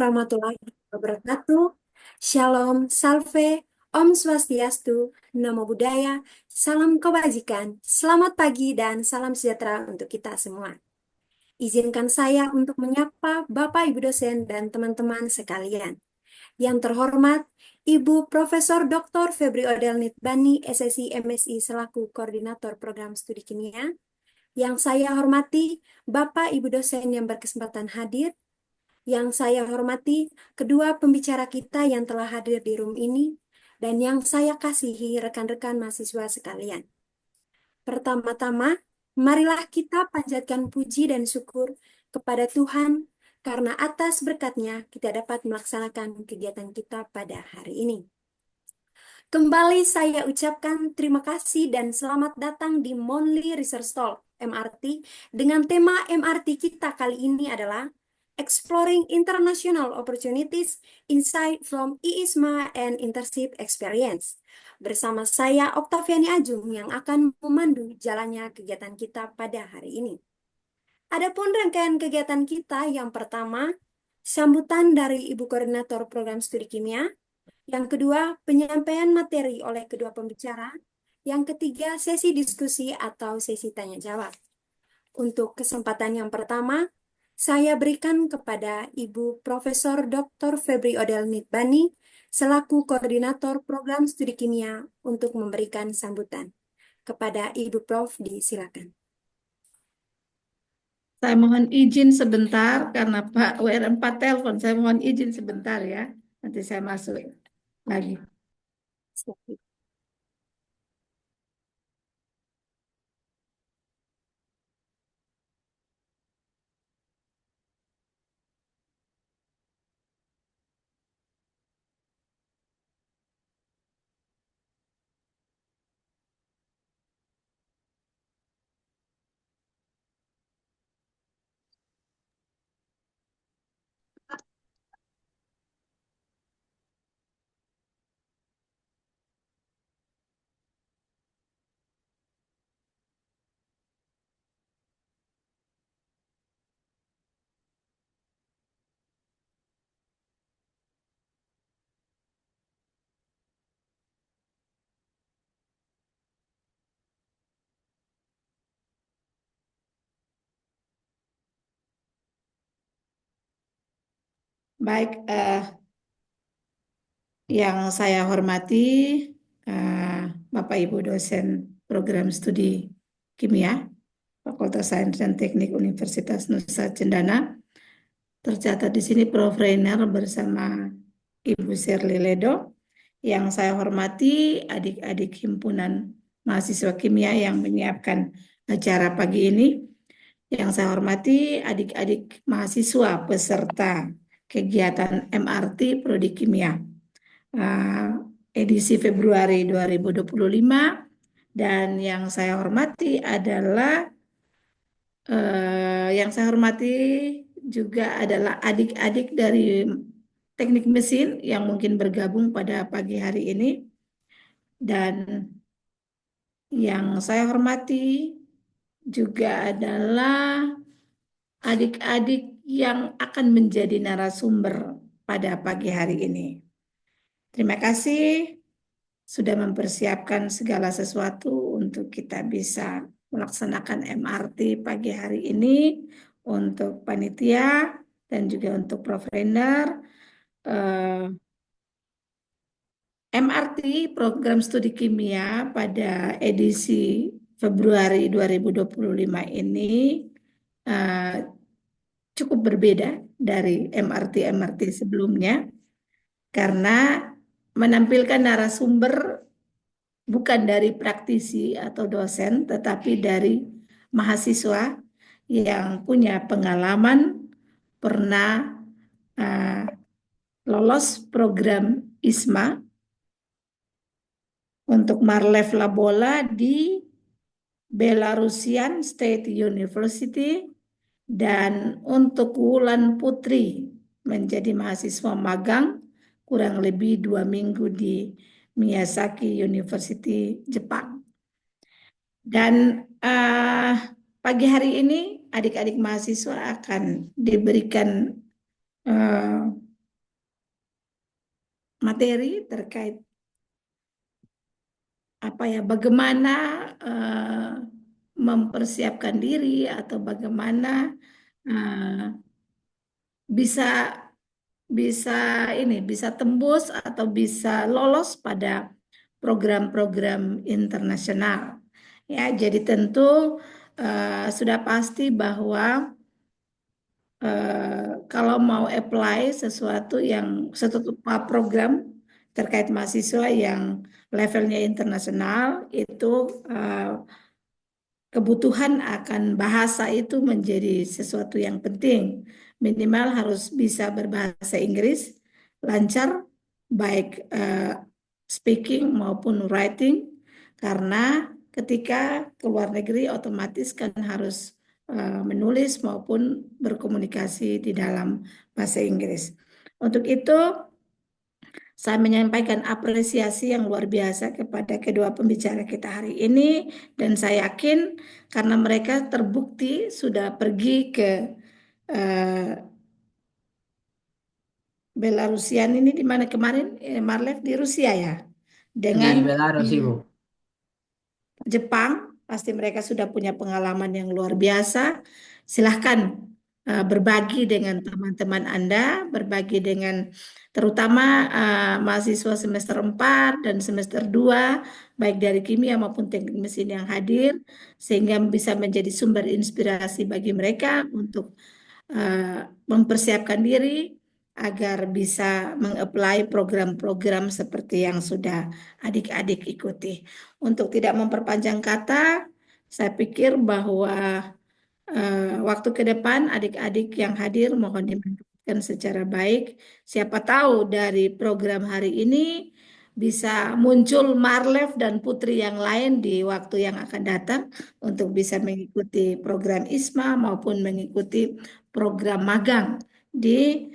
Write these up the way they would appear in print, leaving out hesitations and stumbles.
warahmatullahi wabarakatuh. Shalom, salve, Om Swastiastu, Namo Buddhaya, salam kebajikan, selamat pagi dan salam sejahtera untuk kita semua. Izinkan saya untuk menyapa Bapak Ibu dosen dan teman-teman sekalian. Yang terhormat, Ibu Profesor Dr. Febri Odel Nitbani, SSI MSI selaku Koordinator Program Studi Kimia. Yang saya hormati, Bapak Ibu dosen yang berkesempatan hadir. Yang saya hormati kedua pembicara kita yang telah hadir di room ini, dan yang saya kasihi rekan-rekan mahasiswa sekalian. Pertama-tama, marilah kita panjatkan puji dan syukur kepada Tuhan, karena atas berkat-Nya kita dapat melaksanakan kegiatan kita pada hari ini. Kembali saya ucapkan terima kasih dan selamat datang di Monthly Research Talk MRT dengan tema MRT kita kali ini adalah Exploring International Opportunities Insight from IISMA and Internship Experience. Bersama saya Oktaviani Ajung yang akan memandu jalannya kegiatan kita pada hari ini. Adapun rangkaian kegiatan kita yang pertama, sambutan dari Ibu Koordinator Program Studi Kimia. Yang kedua, penyampaian materi oleh kedua pembicara. Yang ketiga, sesi diskusi atau sesi tanya jawab. Untuk kesempatan yang pertama, saya berikan kepada Ibu Profesor Dr. Febri Odel Nitbani selaku Koordinator Program Studi Kimia untuk memberikan sambutan. Kepada Ibu Prof, disilakan. Saya mohon izin sebentar karena Pak WR4 telepon. Saya mohon izin sebentar ya. Nanti saya masuk lagi. Siap. Baik, yang saya hormati Bapak Ibu dosen program studi kimia Fakultas Sains dan Teknik Universitas Nusa Cendana. Tercatat di sini Prof. Rainer bersama Ibu Sherly Ledo. Yang saya hormati adik-adik himpunan mahasiswa kimia yang menyiapkan acara pagi ini. Yang saya hormati adik-adik mahasiswa peserta kegiatan MRT Prodi Kimia edisi Februari 2025. Dan yang saya hormati adalah juga adalah adik-adik dari teknik mesin yang mungkin bergabung pada pagi hari ini. Dan yang saya hormati juga adalah adik-adik yang akan menjadi narasumber pada pagi hari ini. Terima kasih sudah mempersiapkan segala sesuatu untuk kita bisa melaksanakan MRT pagi hari ini, untuk panitia dan juga untuk Prof. Rainer. MRT program studi kimia pada edisi Februari 2025 ini cukup berbeda dari MRT sebelumnya karena menampilkan narasumber bukan dari praktisi atau dosen tetapi dari mahasiswa yang punya pengalaman pernah lolos program ISMA untuk Marlev Labola di Belarusian State University, dan untuk Wulan Putri menjadi mahasiswa magang kurang lebih 2 minggu di Miyazaki University, Jepang. Dan pagi hari ini adik-adik mahasiswa akan diberikan materi terkait apa ya, bagaimana mempersiapkan diri atau bagaimana eh, bisa bisa bisa tembus atau bisa lolos pada program-program internasional. Ya, jadi tentu sudah pasti bahwa kalau mau apply sesuatu yang satu program terkait mahasiswa yang levelnya internasional itu eh, kebutuhan akan bahasa itu menjadi sesuatu yang penting. Minimal harus bisa berbahasa Inggris lancar, baik speaking maupun writing, karena ketika ke luar negeri otomatis kan harus menulis maupun berkomunikasi di dalam bahasa Inggris. Untuk itu, saya menyampaikan apresiasi yang luar biasa kepada kedua pembicara kita hari ini, dan saya yakin karena mereka terbukti sudah pergi ke eh, Belarusian ini di mana kemarin, Marlev di Rusia ya, Di dengan Belarus, Ibu. Jepang, pasti mereka sudah punya pengalaman yang luar biasa. Silahkan berbagi dengan teman-teman Anda, berbagi dengan terutama mahasiswa semester 4 dan semester 2, baik dari kimia maupun teknik mesin yang hadir, sehingga bisa menjadi sumber inspirasi bagi mereka untuk mempersiapkan diri agar bisa mengapply program-program seperti yang sudah adik-adik ikuti. Untuk tidak memperpanjang kata, saya pikir bahwa waktu ke depan adik-adik yang hadir mohon dimanfaatkan secara baik. Siapa tahu dari program hari ini bisa muncul Marlev dan Putri yang lain di waktu yang akan datang untuk bisa mengikuti program ISMA maupun mengikuti program magang di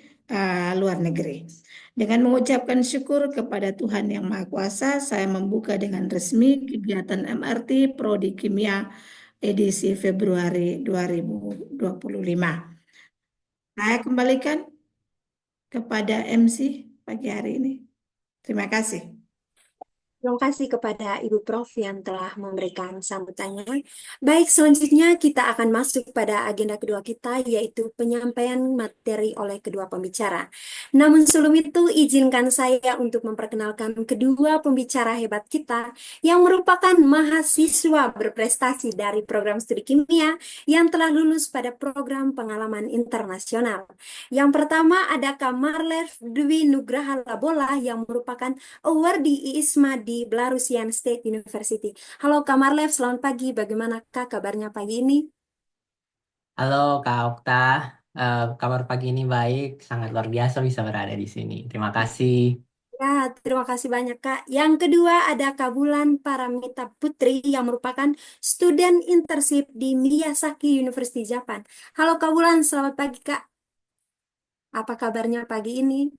luar negeri. Dengan mengucapkan syukur kepada Tuhan Yang Maha Kuasa, saya membuka dengan resmi kegiatan MRT Prodi Kimia edisi Februari 2025. Saya kembalikan kepada MC pagi hari ini. Terima kasih. Terima kasih kepada Ibu Prof yang telah memberikan sambutannya. Baik, selanjutnya kita akan masuk pada agenda kedua kita, yaitu penyampaian materi oleh kedua pembicara. Namun sebelum itu, izinkan saya untuk memperkenalkan kedua pembicara hebat kita, yang merupakan mahasiswa berprestasi dari program studi kimia yang telah lulus pada program pengalaman internasional. Yang pertama ada Kak Marlev Dwi Nugraha Labola, yang merupakan award di IISMA di Belarusian State University. Halo Kak Marlev, selamat pagi. Bagaimana Kak kabarnya pagi ini? Halo Kak Okta. Kabar pagi ini baik, sangat luar biasa bisa berada di sini. Terima kasih. Ya, terima kasih banyak Kak. Yang kedua ada Kak Bulan Paramita Putri, yang merupakan student internship di Miyazaki University Japan. Halo Kak Bulan, selamat pagi Kak. Apa kabarnya pagi ini?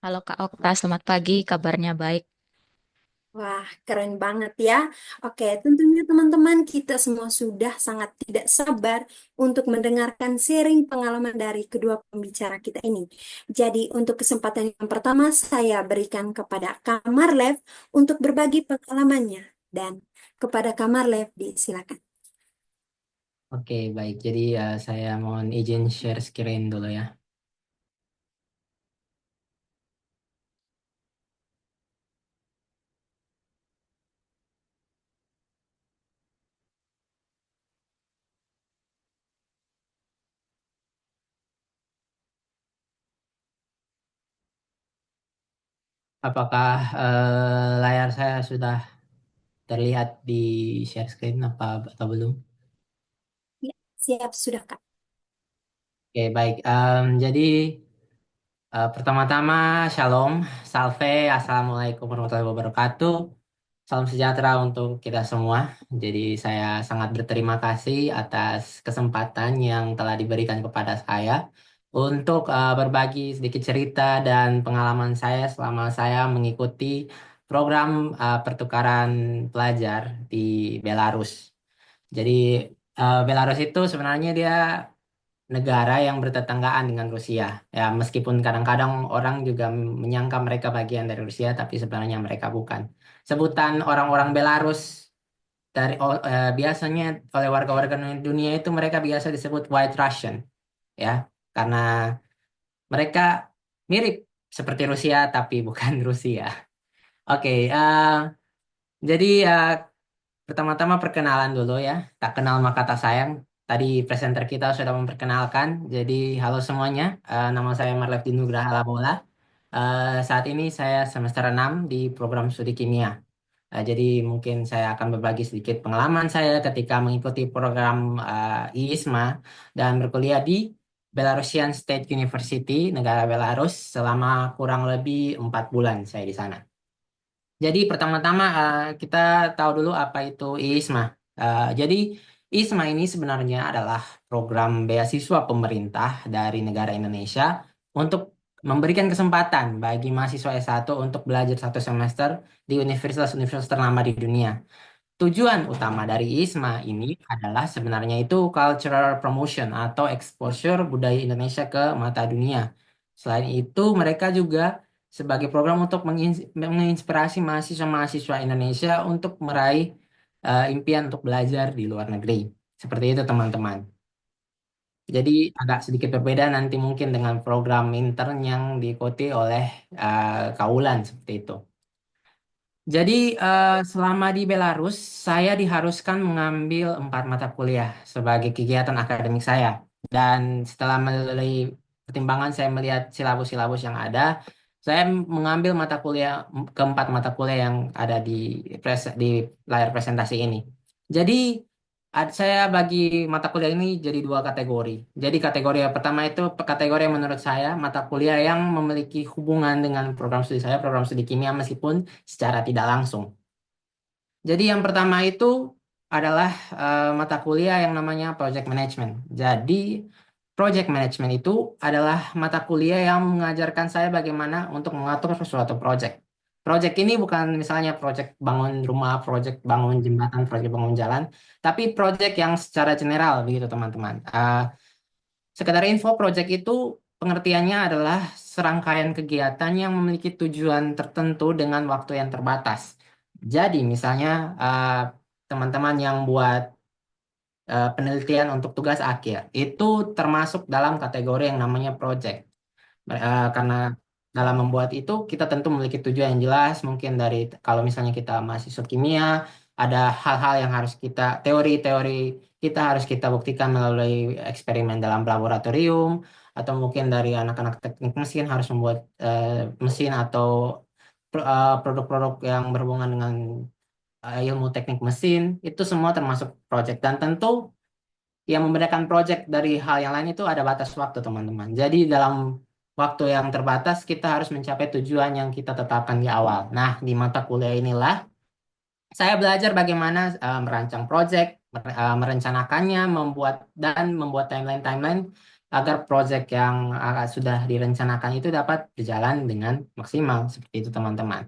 Halo Kak Okta, selamat pagi. Kabarnya baik. Wah, keren banget ya. Oke, tentunya teman-teman kita semua sudah sangat tidak sabar untuk mendengarkan sharing pengalaman dari kedua pembicara kita ini. Jadi, untuk kesempatan yang pertama saya berikan kepada Kamarlev untuk berbagi pengalamannya. Dan kepada Kamarlev disilakan. Oke, baik. Jadi saya mohon izin share screen dulu ya. Apakah layar saya sudah terlihat di share screen apa atau belum? Ya, siap sudah Kak. Oke, baik. Jadi pertama-tama, Shalom, Salve, Assalamualaikum warahmatullahi wabarakatuh. Salam sejahtera untuk kita semua. Jadi saya sangat berterima kasih atas kesempatan yang telah diberikan kepada saya untuk berbagi sedikit cerita dan pengalaman saya selama saya mengikuti program pertukaran pelajar di Belarus. Jadi Belarus itu sebenarnya dia negara yang bertetanggaan dengan Rusia. Ya, meskipun kadang-kadang orang juga menyangka mereka bagian dari Rusia, tapi sebenarnya mereka bukan. Sebutan orang-orang Belarus biasanya oleh warga-warga dunia itu mereka biasa disebut White Russian, ya, karena mereka mirip seperti Rusia tapi bukan Rusia. Oke, jadi pertama-tama perkenalan dulu ya. Tak kenal maka tak sayang. Tadi presenter kita sudah memperkenalkan. Jadi halo semuanya, nama saya Marlefdi Nugraha Labola. Saat ini saya semester 6 di program studi kimia. Jadi mungkin saya akan berbagi sedikit pengalaman saya ketika mengikuti program IISMA dan berkuliah di Belarusian State University, negara Belarus, selama kurang lebih 4 bulan saya di sana. Jadi pertama-tama kita tahu dulu apa itu IISMA. Jadi IISMA ini sebenarnya adalah program beasiswa pemerintah dari negara Indonesia untuk memberikan kesempatan bagi mahasiswa S1 untuk belajar 1 semester di universitas-universitas ternama di dunia. Tujuan utama dari ISMA ini adalah sebenarnya itu cultural promotion atau exposure budaya Indonesia ke mata dunia. Selain itu, mereka juga sebagai program untuk menginspirasi mahasiswa-mahasiswa Indonesia untuk meraih impian untuk belajar di luar negeri. Seperti itu, teman-teman. Jadi agak sedikit berbeda nanti mungkin dengan program intern yang diikuti oleh Kaulan seperti itu. Jadi selama di Belarus, saya diharuskan mengambil 4 mata kuliah sebagai kegiatan akademik saya. Dan setelah melalui pertimbangan saya melihat silabus-silabus yang ada, saya mengambil keempat mata kuliah yang ada di layar presentasi ini. Jadi saya bagi mata kuliah ini jadi 2 kategori. Jadi kategori yang pertama itu kategori yang menurut saya mata kuliah yang memiliki hubungan dengan program studi saya, program studi kimia meskipun secara tidak langsung. Jadi yang pertama itu adalah mata kuliah yang namanya Project Management. Jadi Project Management itu adalah mata kuliah yang mengajarkan saya bagaimana untuk mengatur suatu project. Project ini bukan misalnya project bangun rumah, project bangun jembatan, project bangun jalan, tapi project yang secara general begitu teman-teman. Sekedar info, project itu pengertiannya adalah serangkaian kegiatan yang memiliki tujuan tertentu dengan waktu yang terbatas. Jadi misalnya teman-teman yang buat penelitian untuk tugas akhir itu termasuk dalam kategori yang namanya project. Karena dalam membuat itu kita tentu memiliki tujuan yang jelas. Mungkin dari kalau misalnya kita mahasiswa kimia, ada hal-hal yang harus teori-teori kita harus kita buktikan melalui eksperimen dalam laboratorium, atau mungkin dari anak-anak teknik mesin harus membuat mesin atau produk-produk yang berhubungan dengan ilmu teknik mesin. Itu semua termasuk project. Dan tentu yang membedakan project dari hal yang lain itu ada batas waktu, teman-teman. Jadi dalam waktu yang terbatas kita harus mencapai tujuan yang kita tetapkan di awal. Nah, di mata kuliah inilah saya belajar bagaimana merancang project, merencanakannya, membuat timeline-timeline agar project yang sudah direncanakan itu dapat berjalan dengan maksimal. Seperti itu, teman-teman.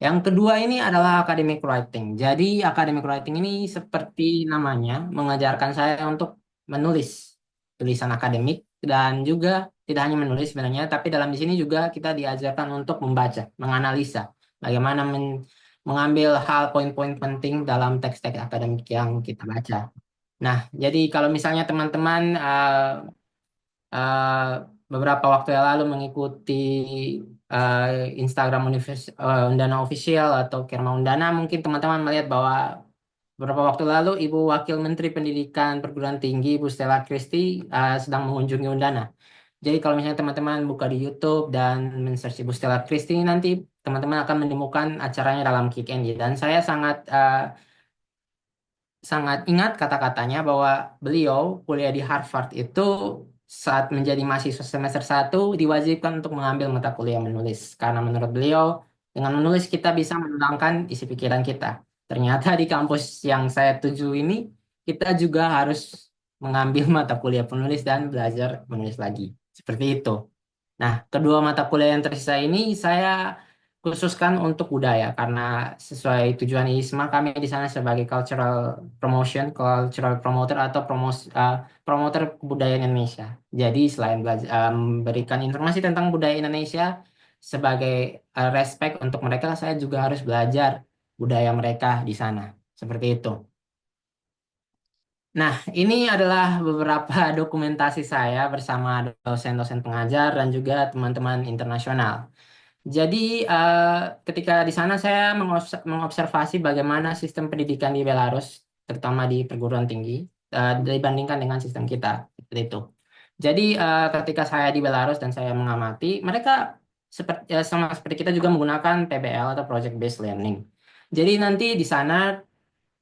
Yang kedua ini adalah academic writing. Jadi academic writing ini seperti namanya mengajarkan saya untuk menulis tulisan akademik dan juga tidak hanya menulis sebenarnya, tapi dalam di sini juga kita diajarkan untuk membaca, menganalisa, bagaimana mengambil hal poin-poin penting dalam teks-teks akademik yang kita baca. Nah, jadi kalau misalnya teman-teman eh, beberapa waktu yang lalu mengikuti eh, Instagram Undana Official atau Kerma Undana, mungkin teman-teman melihat bahwa beberapa waktu lalu Ibu Wakil Menteri Pendidikan Perguruan Tinggi Ibu Stella Christy sedang mengunjungi Undana. Jadi kalau misalnya teman-teman buka di YouTube dan men-search Ibu Stella Christy, nanti teman-teman akan menemukan acaranya dalam Kick Andy. Dan saya sangat ingat kata-katanya bahwa beliau kuliah di Harvard itu saat menjadi mahasiswa semester 1 diwajibkan untuk mengambil mata kuliah menulis. Karena menurut beliau, dengan menulis kita bisa menenangkan isi pikiran kita. Ternyata di kampus yang saya tuju ini, kita juga harus mengambil mata kuliah penulis dan belajar menulis lagi. Seperti itu. Nah, kedua mata kuliah yang tersisa ini saya khususkan untuk budaya karena sesuai tujuan ISMA kami di sana sebagai cultural promoter atau promoter kebudayaan Indonesia. Jadi selain belajar memberikan informasi tentang budaya Indonesia sebagai respect untuk mereka, saya juga harus belajar budaya mereka di sana. Seperti itu. Nah, ini adalah beberapa dokumentasi saya bersama dosen-dosen pengajar dan juga teman-teman internasional. Jadi, eh, ketika di sana saya mengobservasi bagaimana sistem pendidikan di Belarus, terutama di perguruan tinggi, dibandingkan dengan sistem kita. Seperti itu. Jadi, ketika saya di Belarus dan saya mengamati, mereka sama seperti kita juga menggunakan PBL atau Project Based Learning. Jadi, nanti di sana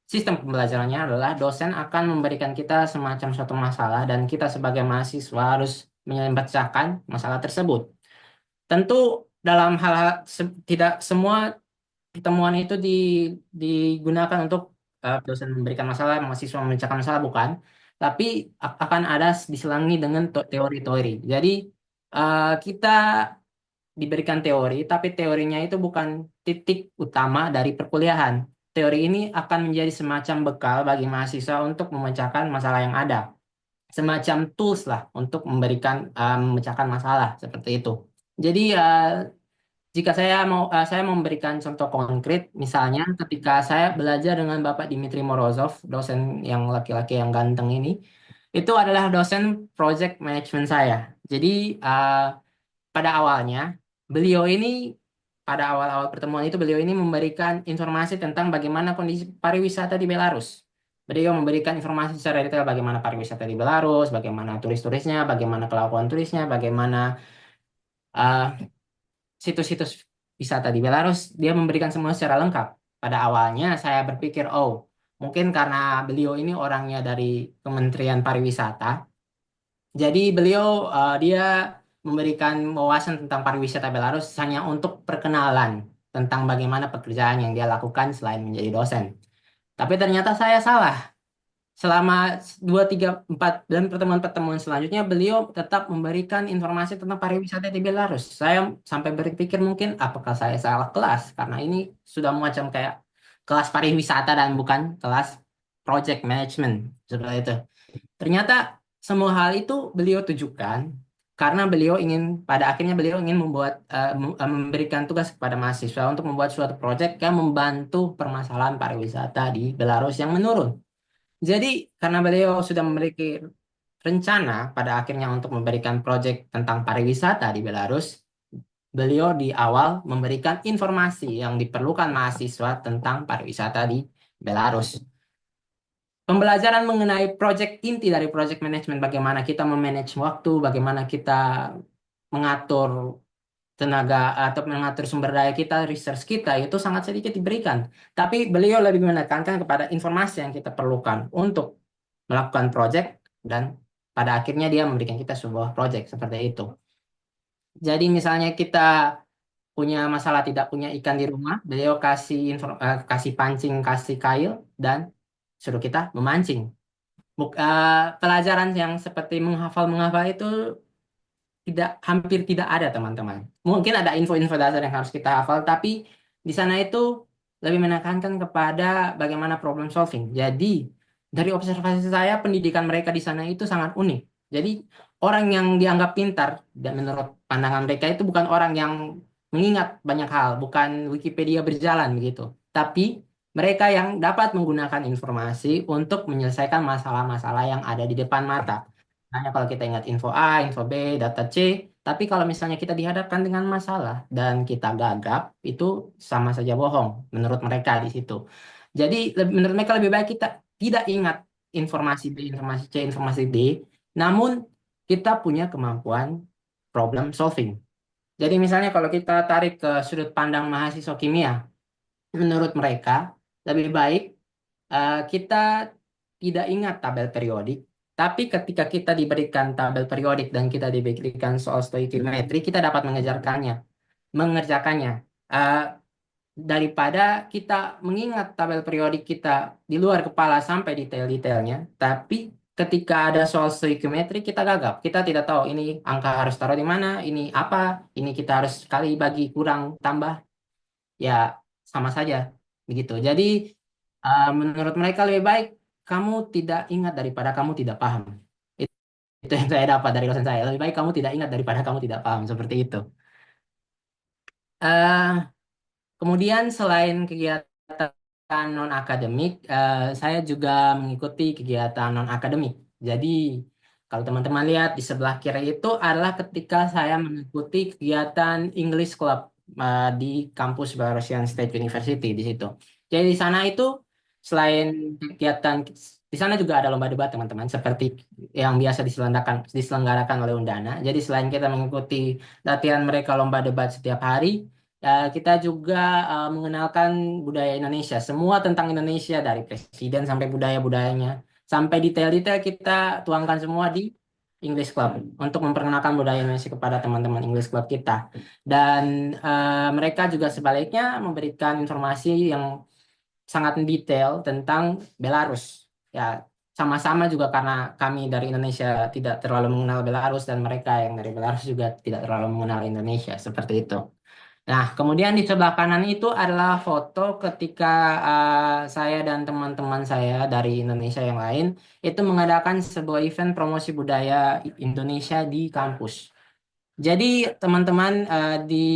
sistem pembelajarannya adalah dosen akan memberikan kita semacam suatu masalah dan kita sebagai mahasiswa harus memecahkan masalah tersebut. Tentu dalam hal-hal tidak semua pertemuan itu digunakan untuk dosen memberikan masalah, mahasiswa memecahkan masalah, bukan. Tapi akan ada diselangi dengan teori-teori. Jadi kita diberikan teori, tapi teorinya itu bukan titik utama dari perkuliahan. Teori ini akan menjadi semacam bekal bagi mahasiswa untuk memecahkan masalah yang ada. Semacam tools lah untuk memecahkan masalah seperti itu. Jadi jika saya mau memberikan contoh konkret, misalnya ketika saya belajar dengan Bapak Dimitri Morozov, dosen yang laki-laki yang ganteng ini, itu adalah dosen project management saya. Jadi pada awalnya beliau ini pada awal-awal pertemuan itu beliau ini memberikan informasi tentang bagaimana kondisi pariwisata di Belarus. Beliau memberikan informasi secara detail bagaimana pariwisata di Belarus, bagaimana turis-turisnya, bagaimana kelakuan turisnya, bagaimana uh, situs-situs wisata di Belarus. Dia memberikan semua secara lengkap. Pada awalnya saya berpikir, oh, mungkin karena beliau ini orangnya dari Kementerian Pariwisata, jadi beliau dia memberikan wawasan tentang pariwisata Belarus hanya untuk perkenalan tentang bagaimana pekerjaan yang dia lakukan selain menjadi dosen. Tapi ternyata saya salah. Selama 2, 3, 4 dan pertemuan-pertemuan selanjutnya, beliau tetap memberikan informasi tentang pariwisata di Belarus. Saya sampai berpikir mungkin apakah saya salah kelas, karena ini sudah macam kayak kelas pariwisata dan bukan kelas project management. Seperti itu. Ternyata semua hal itu beliau tujukan karena pada akhirnya beliau ingin memberikan tugas kepada mahasiswa untuk membuat suatu proyek yang membantu permasalahan pariwisata di Belarus yang menurun. Jadi karena beliau sudah memiliki rencana pada akhirnya untuk memberikan proyek tentang pariwisata di Belarus, beliau di awal memberikan informasi yang diperlukan mahasiswa tentang pariwisata di Belarus. Pembelajaran mengenai inti dari project management, bagaimana kita memanage waktu, bagaimana kita mengatur tenaga atau mengatur sumber daya kita, research kita, itu sangat sedikit diberikan. Tapi beliau lebih menekankan kepada informasi yang kita perlukan untuk melakukan project dan pada akhirnya dia memberikan kita sebuah project seperti itu. Jadi misalnya kita punya masalah tidak punya ikan di rumah, beliau kasih pancing, kasih kail, dan suruh kita memancing. Pelajaran yang seperti menghafal itu hampir tidak ada, teman-teman. Mungkin ada info-info dasar yang harus kita hafal, tapi di sana itu lebih menekankan kepada bagaimana problem solving. Jadi dari observasi saya, pendidikan mereka di sana itu sangat unik. Jadi orang yang dianggap pintar dan menurut pandangan mereka itu bukan orang yang mengingat banyak hal, bukan Wikipedia berjalan begitu, tapi mereka yang dapat menggunakan informasi untuk menyelesaikan masalah-masalah yang ada di depan mata. Hanya kalau kita ingat info A, info B, data C, tapi kalau misalnya kita dihadapkan dengan masalah dan kita gagap, itu sama saja bohong menurut mereka di situ. Jadi menurut mereka lebih baik kita tidak ingat informasi B, informasi C, informasi D, namun kita punya kemampuan problem solving. Jadi misalnya kalau kita tarik ke sudut pandang mahasiswa kimia, menurut mereka lebih baik kita tidak ingat tabel periodik, tapi ketika kita diberikan tabel periodik dan kita diberikan soal stoikiometri, kita dapat mengerjakannya. Eh, Daripada kita mengingat tabel periodik kita di luar kepala sampai detail-detailnya, tapi ketika ada soal stoikiometri kita gagap. Kita tidak tahu ini angka harus taruh di mana, ini apa, ini kita harus kali bagi kurang tambah. ya sama saja begitu. Jadi menurut mereka lebih baik kamu tidak ingat daripada kamu tidak paham. It- Itu yang saya dapat dari dosen saya. Lebih baik kamu tidak ingat daripada kamu tidak paham, seperti itu. Eh, Kemudian selain kegiatan non-akademik, saya juga mengikuti kegiatan non-akademik. Jadi kalau teman-teman lihat di sebelah kiri itu adalah ketika saya mengikuti kegiatan English Club di kampus Belarusian State University di situ. Jadi di sana itu selain kegiatan di sana juga ada lomba debat teman-teman seperti yang biasa diselenggarakan oleh Undana. Jadi selain kita mengikuti latihan mereka lomba debat setiap hari, kita juga mengenalkan budaya Indonesia, semua tentang Indonesia dari presiden sampai budaya-budayanya, sampai detail-detail kita tuangkan semua di English Club untuk memperkenalkan budaya Indonesia kepada teman-teman English Club kita. Dan mereka juga sebaliknya memberikan informasi yang sangat detail tentang Belarus. Ya, sama-sama juga karena kami dari Indonesia tidak terlalu mengenal Belarus dan mereka yang dari Belarus juga tidak terlalu mengenal Indonesia, seperti itu. Nah, kemudian di sebelah kanan itu adalah foto ketika saya dan teman-teman saya dari Indonesia yang lain itu mengadakan sebuah event promosi budaya Indonesia di kampus. Jadi teman-teman di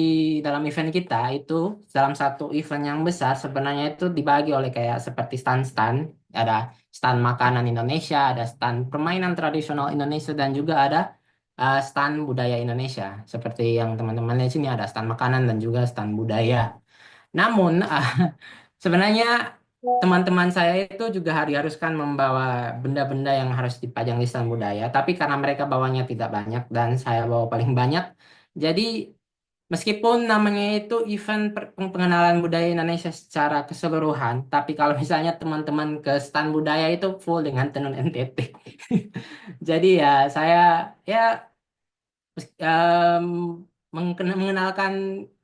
dalam event kita itu dalam satu event yang besar sebenarnya itu dibagi oleh kayak seperti stand-stand. Ada stand makanan Indonesia, ada stand permainan tradisional Indonesia dan juga ada stand budaya Indonesia. Seperti yang teman-teman lihat sini ada stand makanan dan juga stand budaya. Namun sebenarnya teman-teman saya itu juga diharuskan membawa benda-benda yang harus dipajang di stand budaya. Tapi karena mereka bawanya tidak banyak dan saya bawa paling banyak, jadi meskipun namanya itu event pengenalan budaya Indonesia secara keseluruhan, tapi kalau misalnya teman-teman ke stand budaya itu full dengan tenun NTT. Jadi ya saya ya em, mengenalkan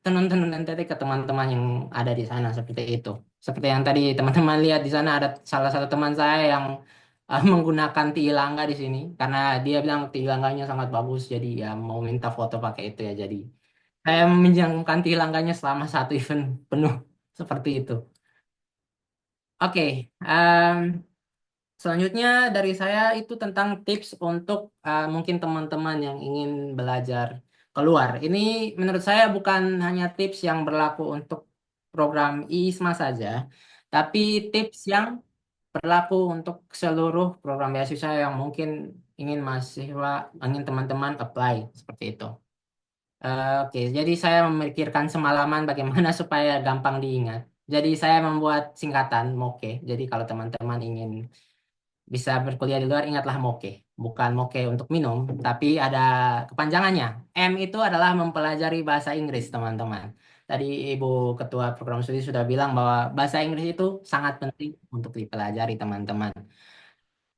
tenun-tenun NTT ke teman-teman yang ada di sana seperti itu. Seperti yang tadi teman-teman lihat di sana ada salah satu teman saya yang menggunakan tiilangga di sini karena dia bilang tiilangganya sangat bagus jadi ya mau minta foto pakai itu ya jadi saya meminjamkan tiilangganya selama satu event penuh seperti itu. Oke, selanjutnya dari saya itu tentang tips untuk mungkin teman-teman yang ingin belajar keluar. Ini menurut saya bukan hanya tips yang berlaku untuk program IISMA saja, tapi tips yang berlaku untuk seluruh program beasiswa yang mungkin ingin teman-teman apply seperti itu. Oke, jadi saya memikirkan semalaman bagaimana supaya gampang diingat. Jadi saya membuat singkatan MOKE. Jadi kalau teman-teman ingin bisa berkuliah di luar, ingatlah MOKE. Bukan MOKE untuk minum, tapi ada kepanjangannya. M itu adalah mempelajari bahasa Inggris, teman-teman. Tadi Ibu Ketua Program Studi sudah bilang bahwa bahasa Inggris itu sangat penting untuk dipelajari, teman-teman.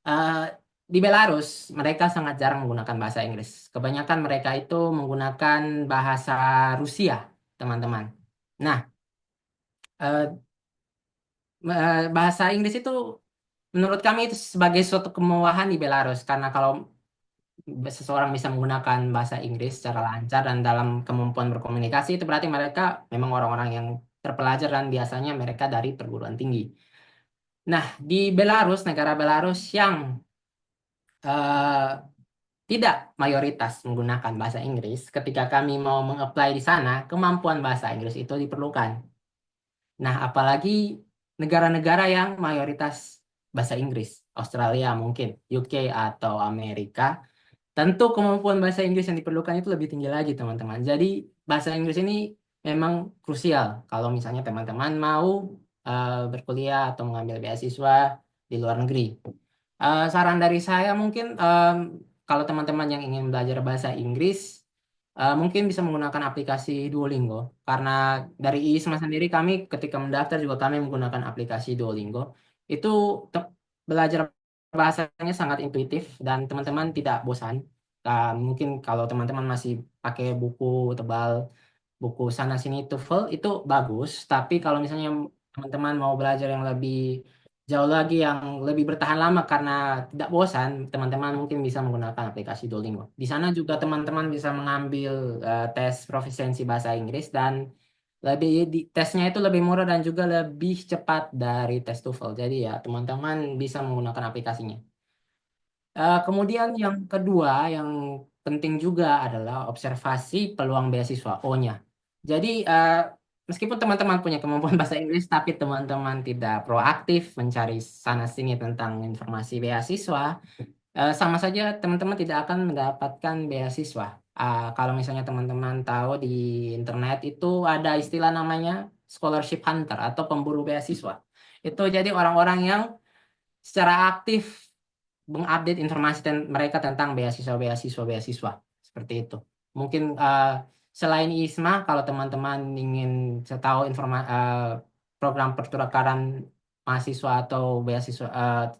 Eh, di Belarus, mereka sangat jarang menggunakan bahasa Inggris. Kebanyakan mereka itu menggunakan bahasa Rusia, teman-teman. Nah, eh, bahasa Inggris itu menurut kami itu sebagai suatu kemewahan di Belarus karena kalau seseorang bisa menggunakan bahasa Inggris secara lancar dan dalam kemampuan berkomunikasi itu berarti mereka memang orang-orang yang terpelajar dan biasanya mereka dari perguruan tinggi. Nah, di Belarus, negara Belarus yang eh, tidak mayoritas menggunakan bahasa Inggris, ketika kami mau mengapply di sana, kemampuan bahasa Inggris itu diperlukan. Nah, apalagi negara-negara yang mayoritas bahasa Inggris, Australia mungkin, UK atau Amerika, tentu kemampuan bahasa Inggris yang diperlukan itu lebih tinggi lagi, teman-teman. Jadi, bahasa Inggris ini memang krusial kalau misalnya teman-teman mau berkuliah atau mengambil beasiswa di luar negeri. Saran dari saya mungkin kalau teman-teman yang ingin belajar bahasa Inggris, mungkin bisa menggunakan aplikasi Duolingo. Karena dari ISMA sendiri kami ketika mendaftar juga kami menggunakan aplikasi Duolingo. Itu belajar bahasanya sangat intuitif dan teman-teman tidak bosan. Mungkin kalau teman-teman masih pakai buku tebal, buku sana sini TOEFL itu bagus. Tapi kalau misalnya teman-teman mau belajar yang lebih jauh lagi, yang lebih bertahan lama karena tidak bosan, teman-teman mungkin bisa menggunakan aplikasi Duolingo. Di sana juga teman-teman bisa mengambil tes proficiency bahasa Inggris dan tesnya itu lebih murah dan juga lebih cepat dari tes TOEFL. Jadi ya teman-teman bisa menggunakan aplikasinya. Kemudian yang kedua yang penting juga adalah observasi peluang beasiswa O-nya. Jadi meskipun teman-teman punya kemampuan bahasa Inggris, tapi teman-teman tidak proaktif mencari sana-sini tentang informasi beasiswa, sama saja teman-teman tidak akan mendapatkan beasiswa. Kalau misalnya teman-teman tahu di internet itu ada istilah namanya scholarship hunter atau pemburu beasiswa. Itu jadi orang-orang yang secara aktif mengupdate informasi mereka tentang beasiswa seperti itu. Mungkin selain ISMA, kalau teman-teman ingin tahu program pertukaran mahasiswa atau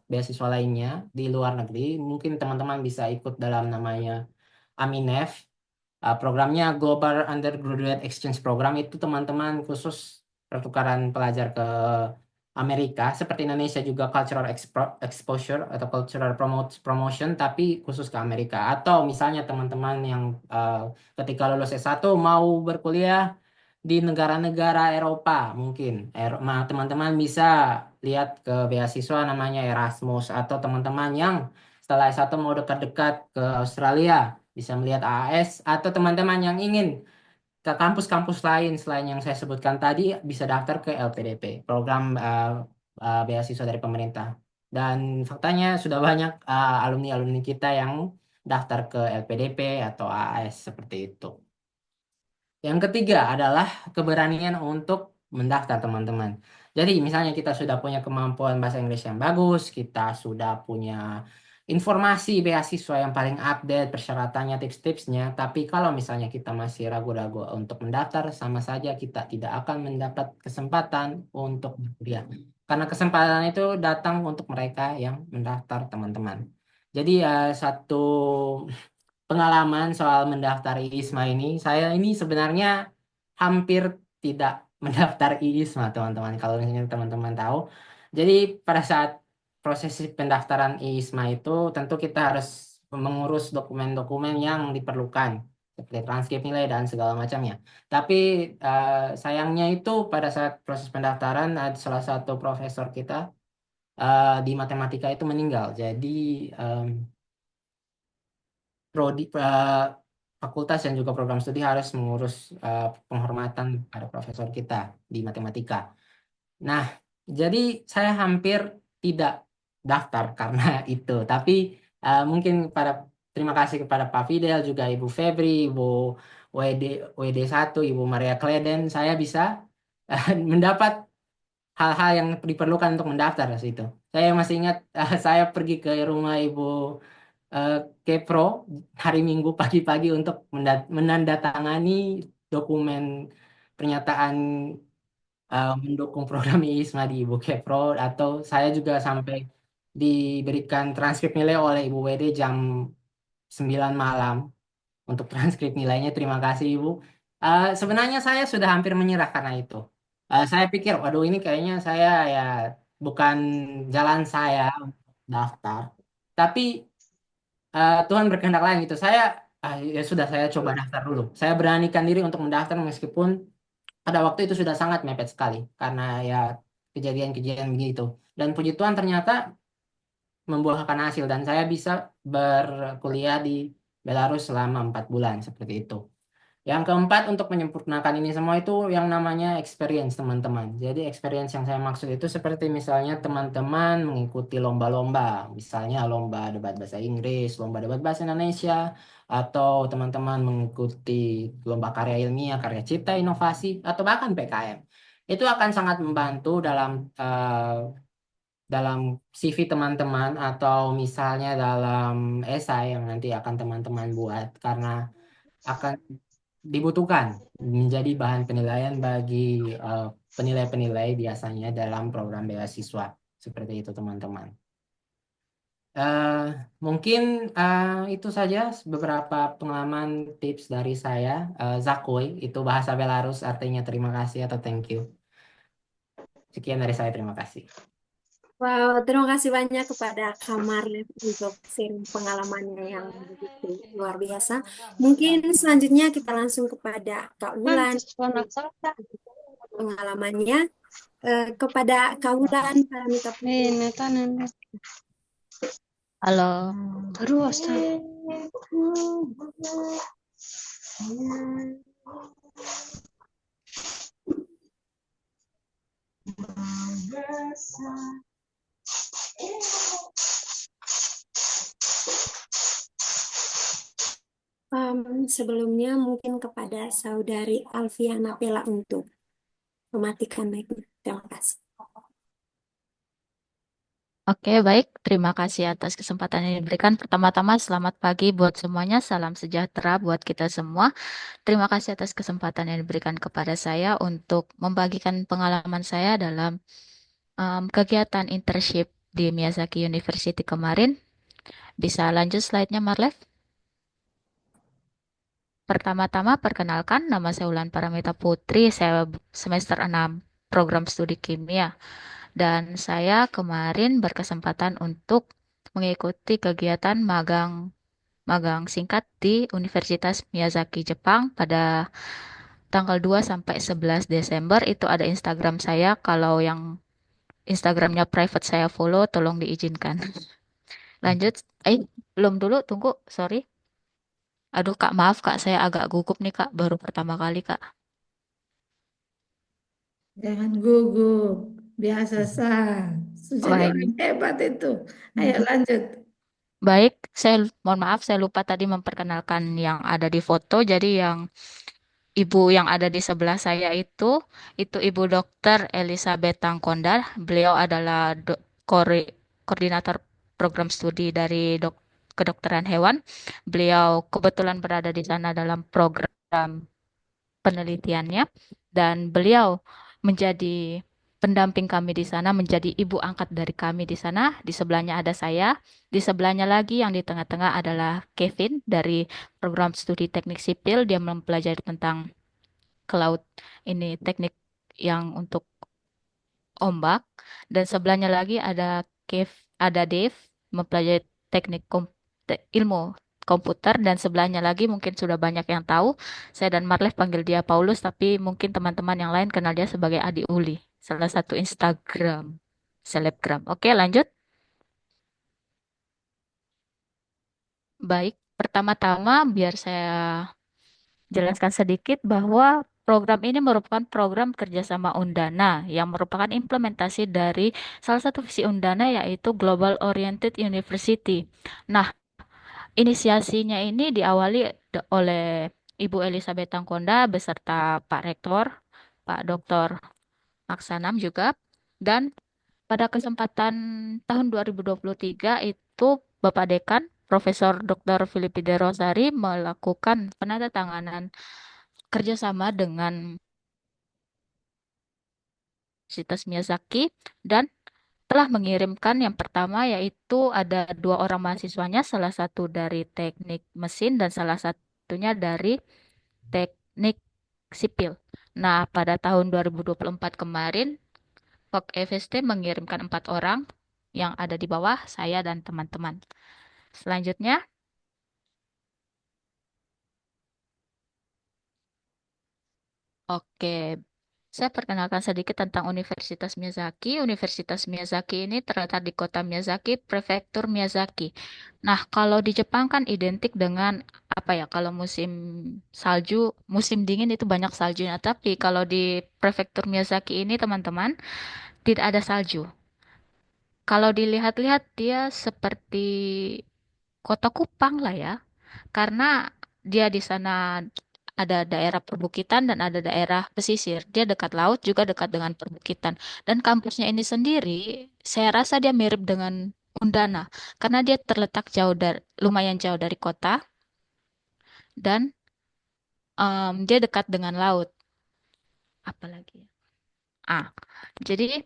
beasiswa lainnya di luar negeri, mungkin teman-teman bisa ikut dalam namanya AMINEF. Programnya Global Undergraduate Exchange Program itu teman-teman khusus pertukaran pelajar ke Amerika, seperti Indonesia juga cultural exposure atau cultural promotion, tapi khusus ke Amerika. Atau misalnya teman-teman yang ketika lulus S1 mau berkuliah di negara-negara Eropa, mungkin teman-teman bisa lihat ke beasiswa namanya Erasmus, atau teman-teman yang setelah S1 mau dekat-dekat ke Australia bisa melihat AAS, atau teman-teman yang ingin ke kampus-kampus lain selain yang saya sebutkan tadi bisa daftar ke LPDP, program beasiswa dari pemerintah. Dan faktanya sudah banyak alumni-alumni kita yang daftar ke LPDP atau AAS seperti itu. Yang ketiga adalah keberanian untuk mendaftar, teman-teman. Jadi misalnya kita sudah punya kemampuan bahasa Inggris yang bagus, kita sudah punya informasi beasiswa yang paling update, persyaratannya, tips-tipsnya, tapi kalau misalnya kita masih ragu-ragu untuk mendaftar, sama saja kita tidak akan mendapat kesempatan untuk berkuliah. Karena kesempatan itu datang untuk mereka yang mendaftar, teman-teman. Jadi satu pengalaman soal mendaftar IISMA ini, saya ini sebenarnya hampir tidak mendaftar IISMA, teman-teman. Kalau misalnya teman-teman tahu. Jadi pada saat proses pendaftaran IISMA itu, tentu kita harus mengurus dokumen-dokumen yang diperlukan, seperti transkrip nilai dan segala macamnya. Tapi sayangnya itu pada saat proses pendaftaran, ada salah satu profesor kita di matematika itu meninggal. Jadi prodi fakultas dan juga program studi harus mengurus penghormatan pada profesor kita di matematika. Nah, jadi saya hampir tidak daftar karena itu. Tapi mungkin terima kasih kepada Pak Fidel, juga Ibu Febri, Ibu WD WD1, Ibu Maria Kleden, saya bisa mendapat hal-hal yang diperlukan untuk mendaftar ke situ. Saya masih ingat saya pergi ke rumah Ibu eh, Kepro hari Minggu pagi-pagi untuk menandatangani dokumen pernyataan mendukung program ISMA di Ibu Kepro, atau saya juga sampai diberikan transkrip nilai oleh Ibu WD jam 9 malam untuk transkrip nilainya. Terima kasih Ibu. Sebenarnya saya sudah hampir menyerah karena itu. Saya pikir, waduh ini kayaknya saya ya bukan jalan saya untuk daftar. Tapi Tuhan berkehendak lain gitu. Ya sudah, saya coba daftar dulu. Saya beranikan diri untuk mendaftar meskipun pada waktu itu sudah sangat mepet sekali karena ya kejadian-kejadian begitu. Dan puji Tuhan ternyata membuahkan hasil dan saya bisa berkuliah di Belarus selama 4 bulan seperti itu. Yang keempat, untuk menyempurnakan ini semua itu yang namanya experience, teman-teman. Jadi experience yang saya maksud itu seperti misalnya teman-teman mengikuti lomba-lomba, misalnya lomba debat bahasa Inggris, lomba debat bahasa Indonesia, atau teman-teman mengikuti lomba karya ilmiah, karya cipta, inovasi, atau bahkan PKM. Itu akan sangat membantu dalam CV teman-teman atau misalnya dalam esai yang nanti akan teman-teman buat, karena akan dibutuhkan menjadi bahan penilaian bagi eh, penilai-penilai biasanya dalam program beasiswa. Seperti itu, teman-teman. Eh, Mungkin itu saja beberapa pengalaman tips dari saya. Zakoi, itu bahasa Belarus, artinya terima kasih atau thank you. Sekian dari saya, terima kasih. Wow, terima kasih banyak kepada Kamar untuk sharing pengalamannya yang begitu luar biasa. Mungkin selanjutnya kita langsung kepada Kak Wulan. pengalamannya kepada Kaulan Paramita Putri. Halo. Terus, Sebelumnya mungkin kepada Saudari Alfiana Pela untuk mematikan mic-nya. Terima kasih. Oke, baik. Terima kasih atas kesempatan yang diberikan. Pertama-tama, selamat pagi buat semuanya. Salam sejahtera buat kita semua. Terima kasih atas kesempatan yang diberikan kepada saya untuk membagikan pengalaman saya dalam kegiatan internship di Miyazaki University kemarin. Bisa lanjut slide-nya, Marlev? Pertama-tama, perkenalkan, nama saya Ulan Paramita Putri. Saya semester 6 program studi kimia. Dan saya kemarin berkesempatan untuk mengikuti kegiatan magang singkat di Universitas Miyazaki Jepang pada tanggal 2 sampai 11 Desember. Itu ada Instagram saya. Kalau yang Instagramnya private saya follow, tolong diizinkan. Lanjut. Belum dulu, tunggu. Sorry. Aduh, Kak, maaf, Kak. Saya agak gugup nih, Kak. Baru pertama kali, Kak. Jangan gugup, biasa sah. Sudah jadi Baik. orang hebat itu. Ayo lanjut. Baik, saya mohon maaf, saya lupa tadi memperkenalkan yang ada di foto. Jadi yang ibu yang ada di sebelah saya itu Ibu Dokter Elizabeth Tangkonda. Beliau adalah koordinator program studi dari kedokteran hewan. Beliau kebetulan berada di sana dalam program penelitiannya dan beliau menjadi pendamping kami di sana, menjadi ibu angkat dari kami di sana. Di sebelahnya ada saya, di sebelahnya lagi yang di tengah-tengah adalah Kevin dari program studi teknik sipil. Dia mempelajari tentang ke laut, ini teknik yang untuk ombak. Dan sebelahnya lagi ada Dave mempelajari teknik ilmu komputer. Dan sebelahnya lagi mungkin sudah banyak yang tahu. Saya dan Marlev panggil dia Paulus, tapi mungkin teman-teman yang lain kenal dia sebagai Adi Uli, salah satu Instagram selebgram. Oke, lanjut. Baik, pertama-tama biar saya jelaskan sedikit bahwa program ini merupakan program kerjasama Undana yang merupakan implementasi dari salah satu visi Undana yaitu Global Oriented University. Nah, inisiasinya ini diawali oleh Ibu Elizabeth Tangkonda beserta Pak Rektor, Pak Dr. Aksanam juga, dan pada kesempatan tahun 2023 itu Bapak Dekan Profesor Dr. Filipi De Rosari melakukan penandatanganan kerjasama dengan Universitas Miyazaki dan telah mengirimkan yang pertama yaitu ada dua orang mahasiswanya, salah satu dari teknik mesin dan salah satunya dari teknik sipil. Nah, pada tahun 2024 kemarin, Fok FST mengirimkan empat orang yang ada di bawah saya dan teman-teman. Selanjutnya, oke, saya perkenalkan sedikit tentang Universitas Miyazaki. Universitas Miyazaki ini terletak di kota Miyazaki, Prefektur Miyazaki. Nah, kalau di Jepang kan identik dengan apa ya? Kalau musim salju, musim dingin itu banyak saljunya. Tapi kalau di Prefektur Miyazaki ini, teman-teman, tidak ada salju. Kalau dilihat-lihat dia seperti kota Kupang lah ya, karena dia di sana ada daerah perbukitan dan ada daerah pesisir. Dia dekat laut juga dekat dengan perbukitan. Dan kampusnya ini sendiri, saya rasa dia mirip dengan Undana karena dia terletak lumayan jauh dari kota dan dia dekat dengan laut. Apalagi ya? Ah, jadi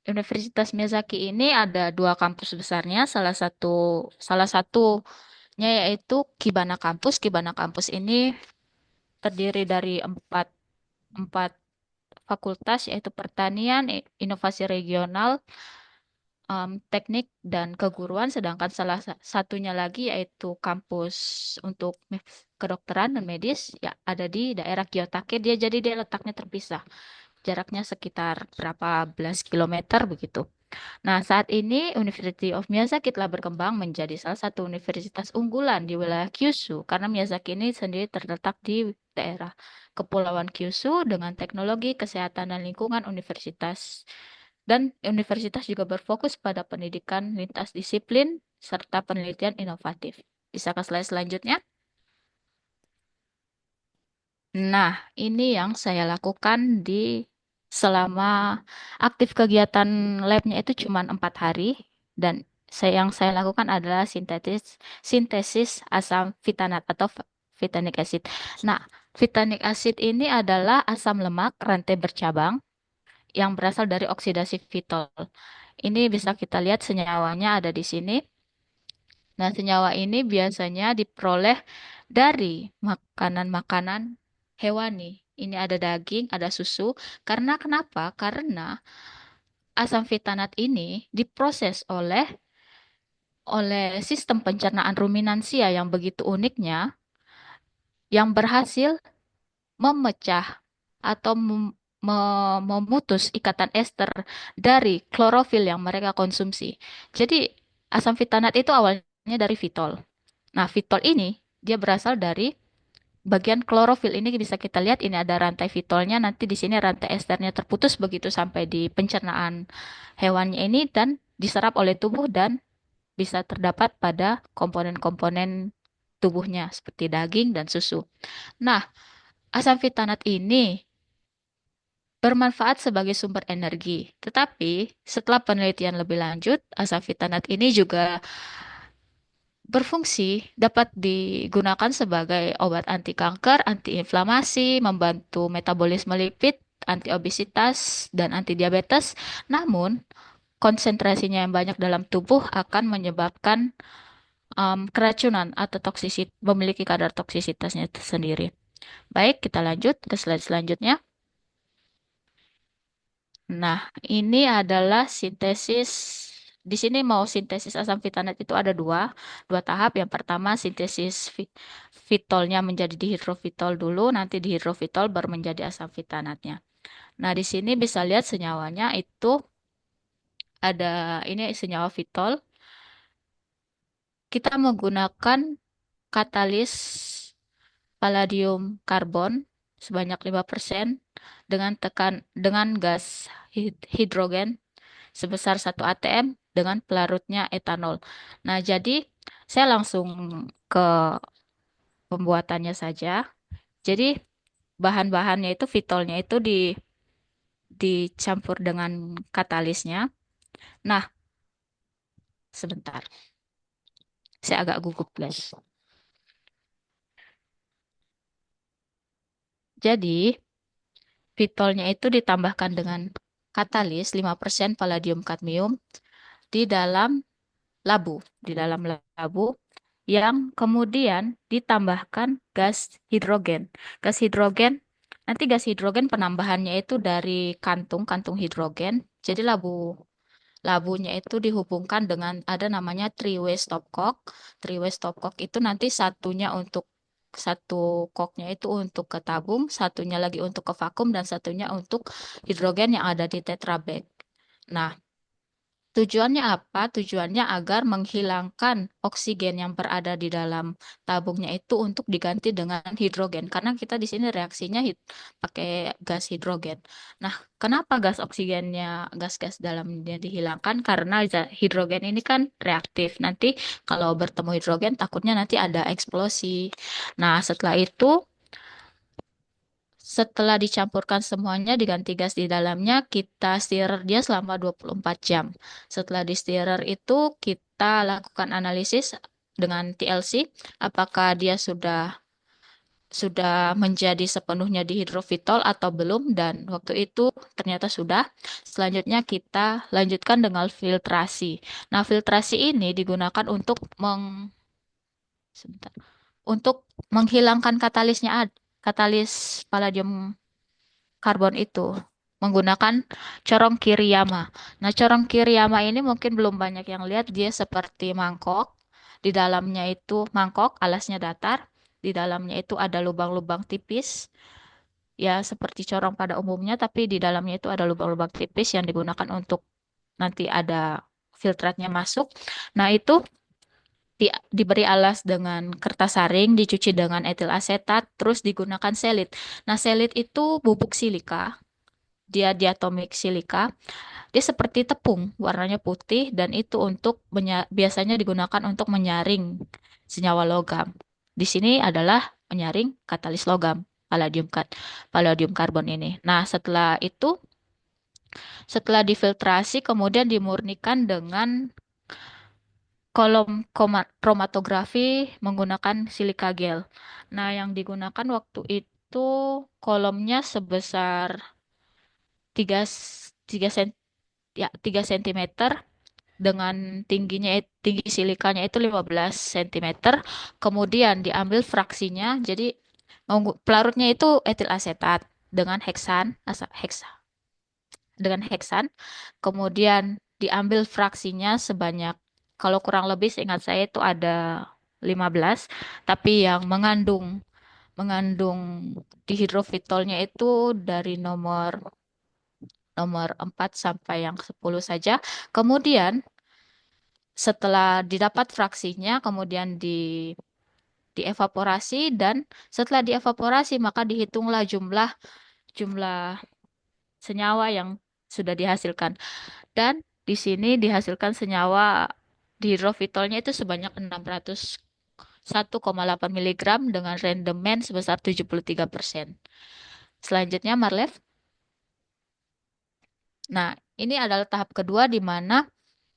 Universitas Miyazaki ini ada dua kampus besarnya. Salah satunya yaitu Kibana Kampus. Kibana Kampus ini terdiri dari empat fakultas yaitu pertanian, inovasi regional, teknik dan keguruan, sedangkan satunya lagi yaitu kampus untuk kedokteran dan medis ya ada di daerah Kiyotake. Dia letaknya terpisah. jaraknya sekitar berapa belas kilometer begitu. Nah, saat ini University of Miyazaki telah berkembang menjadi salah satu universitas unggulan di wilayah Kyushu karena Miyazaki ini sendiri terletak di daerah Kepulauan Kyushu dengan teknologi kesehatan dan lingkungan universitas. Dan universitas juga berfokus pada pendidikan lintas disiplin serta penelitian inovatif. Bisa ke slide selanjutnya? Nah, ini yang saya lakukan di selama aktif kegiatan labnya itu cuma 4 hari dan yang saya lakukan adalah sintesis asam vitanat atau vitanic acid. Nah, vitanic acid ini adalah asam lemak rantai bercabang yang berasal dari oksidasi fitol. Ini bisa kita lihat senyawanya ada di sini. Nah, senyawa ini biasanya diperoleh dari makanan-makanan hewani. Ini ada daging, ada susu. Karena kenapa? Karena asam vitanat ini diproses oleh sistem pencernaan ruminansia yang begitu uniknya, yang berhasil memecah atau memutus ikatan ester dari klorofil yang mereka konsumsi. Jadi, asam vitanat itu awalnya dari fitol. Nah, fitol ini dia berasal dari bagian klorofil. Ini bisa kita lihat, ini ada rantai fitolnya, nanti di sini rantai esternya terputus begitu sampai di pencernaan hewannya ini dan diserap oleh tubuh dan bisa terdapat pada komponen-komponen tubuhnya seperti daging dan susu. Nah, asam vitanat ini bermanfaat sebagai sumber energi. Tetapi setelah penelitian lebih lanjut, asam vitanat ini juga berfungsi dapat digunakan sebagai obat anti kanker, anti inflamasi, membantu metabolisme lipid, anti obesitas, dan anti diabetes. Namun, konsentrasinya yang banyak dalam tubuh akan menyebabkan keracunan atau memiliki kadar toksisitasnya sendiri. Baik, kita lanjut ke slide selanjutnya. Nah, ini adalah sintesis. Di sini mau sintesis asam vitanat itu ada dua tahap. Yang pertama sintesis fitolnya menjadi dihidrofitol dulu, nanti dihidrofitol baru menjadi asam vitanatnya. Nah, di sini bisa lihat senyawanya itu ada ini senyawa fitol. Kita menggunakan katalis palladium karbon sebanyak 5% dengan gas hidrogen sebesar 1 atm dengan pelarutnya etanol. Nah, jadi saya langsung ke pembuatannya saja. Jadi bahan-bahannya itu fitolnya itu dicampur dengan katalisnya. Nah, sebentar. Saya agak gugup, guys. Jadi, fitolnya itu ditambahkan dengan katalis 5% palladium kadmium di dalam labu yang kemudian ditambahkan gas hidrogen. Gas hidrogen, nanti gas hidrogen penambahannya itu dari kantung hidrogen. Jadi labunya itu dihubungkan dengan ada namanya three-way stopcock. Three-way stopcock itu nanti satu koknya itu untuk ke tabung, satunya lagi untuk ke vakum, dan satunya untuk hidrogen yang ada di tetra bag. Nah, tujuannya apa? Tujuannya agar menghilangkan oksigen yang berada di dalam tabungnya itu untuk diganti dengan hidrogen. Karena kita di sini reaksinya pakai gas hidrogen. Nah, kenapa gas-gas dalamnya dihilangkan? Karena hidrogen ini kan reaktif. Nanti kalau bertemu hidrogen takutnya nanti ada eksplosi. Nah, setelah dicampurkan semuanya, diganti gas di dalamnya, kita stirrer dia selama 24 jam. Setelah di stirrer itu, kita lakukan analisis dengan TLC, apakah dia sudah menjadi sepenuhnya dihidrofitol atau belum, dan waktu itu ternyata sudah. Selanjutnya kita lanjutkan dengan filtrasi. Nah, filtrasi ini digunakan sebentar, untuk menghilangkan katalis palladium karbon itu menggunakan corong Kiriyama. Nah, corong Kiriyama ini mungkin belum banyak yang lihat, dia seperti mangkok. Di dalamnya itu mangkok, alasnya datar. Di dalamnya itu ada lubang-lubang tipis ya seperti corong pada umumnya, tapi di dalamnya itu ada lubang-lubang tipis yang digunakan untuk nanti ada filtratnya masuk. Nah, itu diberi alas dengan kertas saring, dicuci dengan etil asetat, terus digunakan selit. Nah, selit itu bubuk silika, dia diatomik silika. Dia seperti tepung, warnanya putih, dan itu untuk biasanya digunakan untuk menyaring senyawa logam. Di sini adalah menyaring katalis logam, palladium karbon ini. Nah, setelah difiltrasi, kemudian dimurnikan dengan kolom kromatografi menggunakan silika gel. Nah, yang digunakan waktu itu kolomnya sebesar 3 3 ya 3 cm dengan tinggi silikanya itu 15 cm. Kemudian diambil fraksinya. Jadi pelarutnya itu etil asetat dengan heksan. Kemudian diambil fraksinya sebanyak, kalau kurang lebih seingat saya itu ada 15, tapi yang mengandung dihidrofitolnya itu dari nomor nomor 4 sampai yang 10 saja. Kemudian setelah didapat fraksinya, kemudian dievaporasi, dan setelah dievaporasi maka dihitunglah jumlah jumlah senyawa yang sudah dihasilkan. Dan di sini dihasilkan senyawa dihidrofitolnya itu sebanyak 601,8 miligram dengan rendemen sebesar 73%. Selanjutnya, Marlev. Nah, ini adalah tahap kedua di mana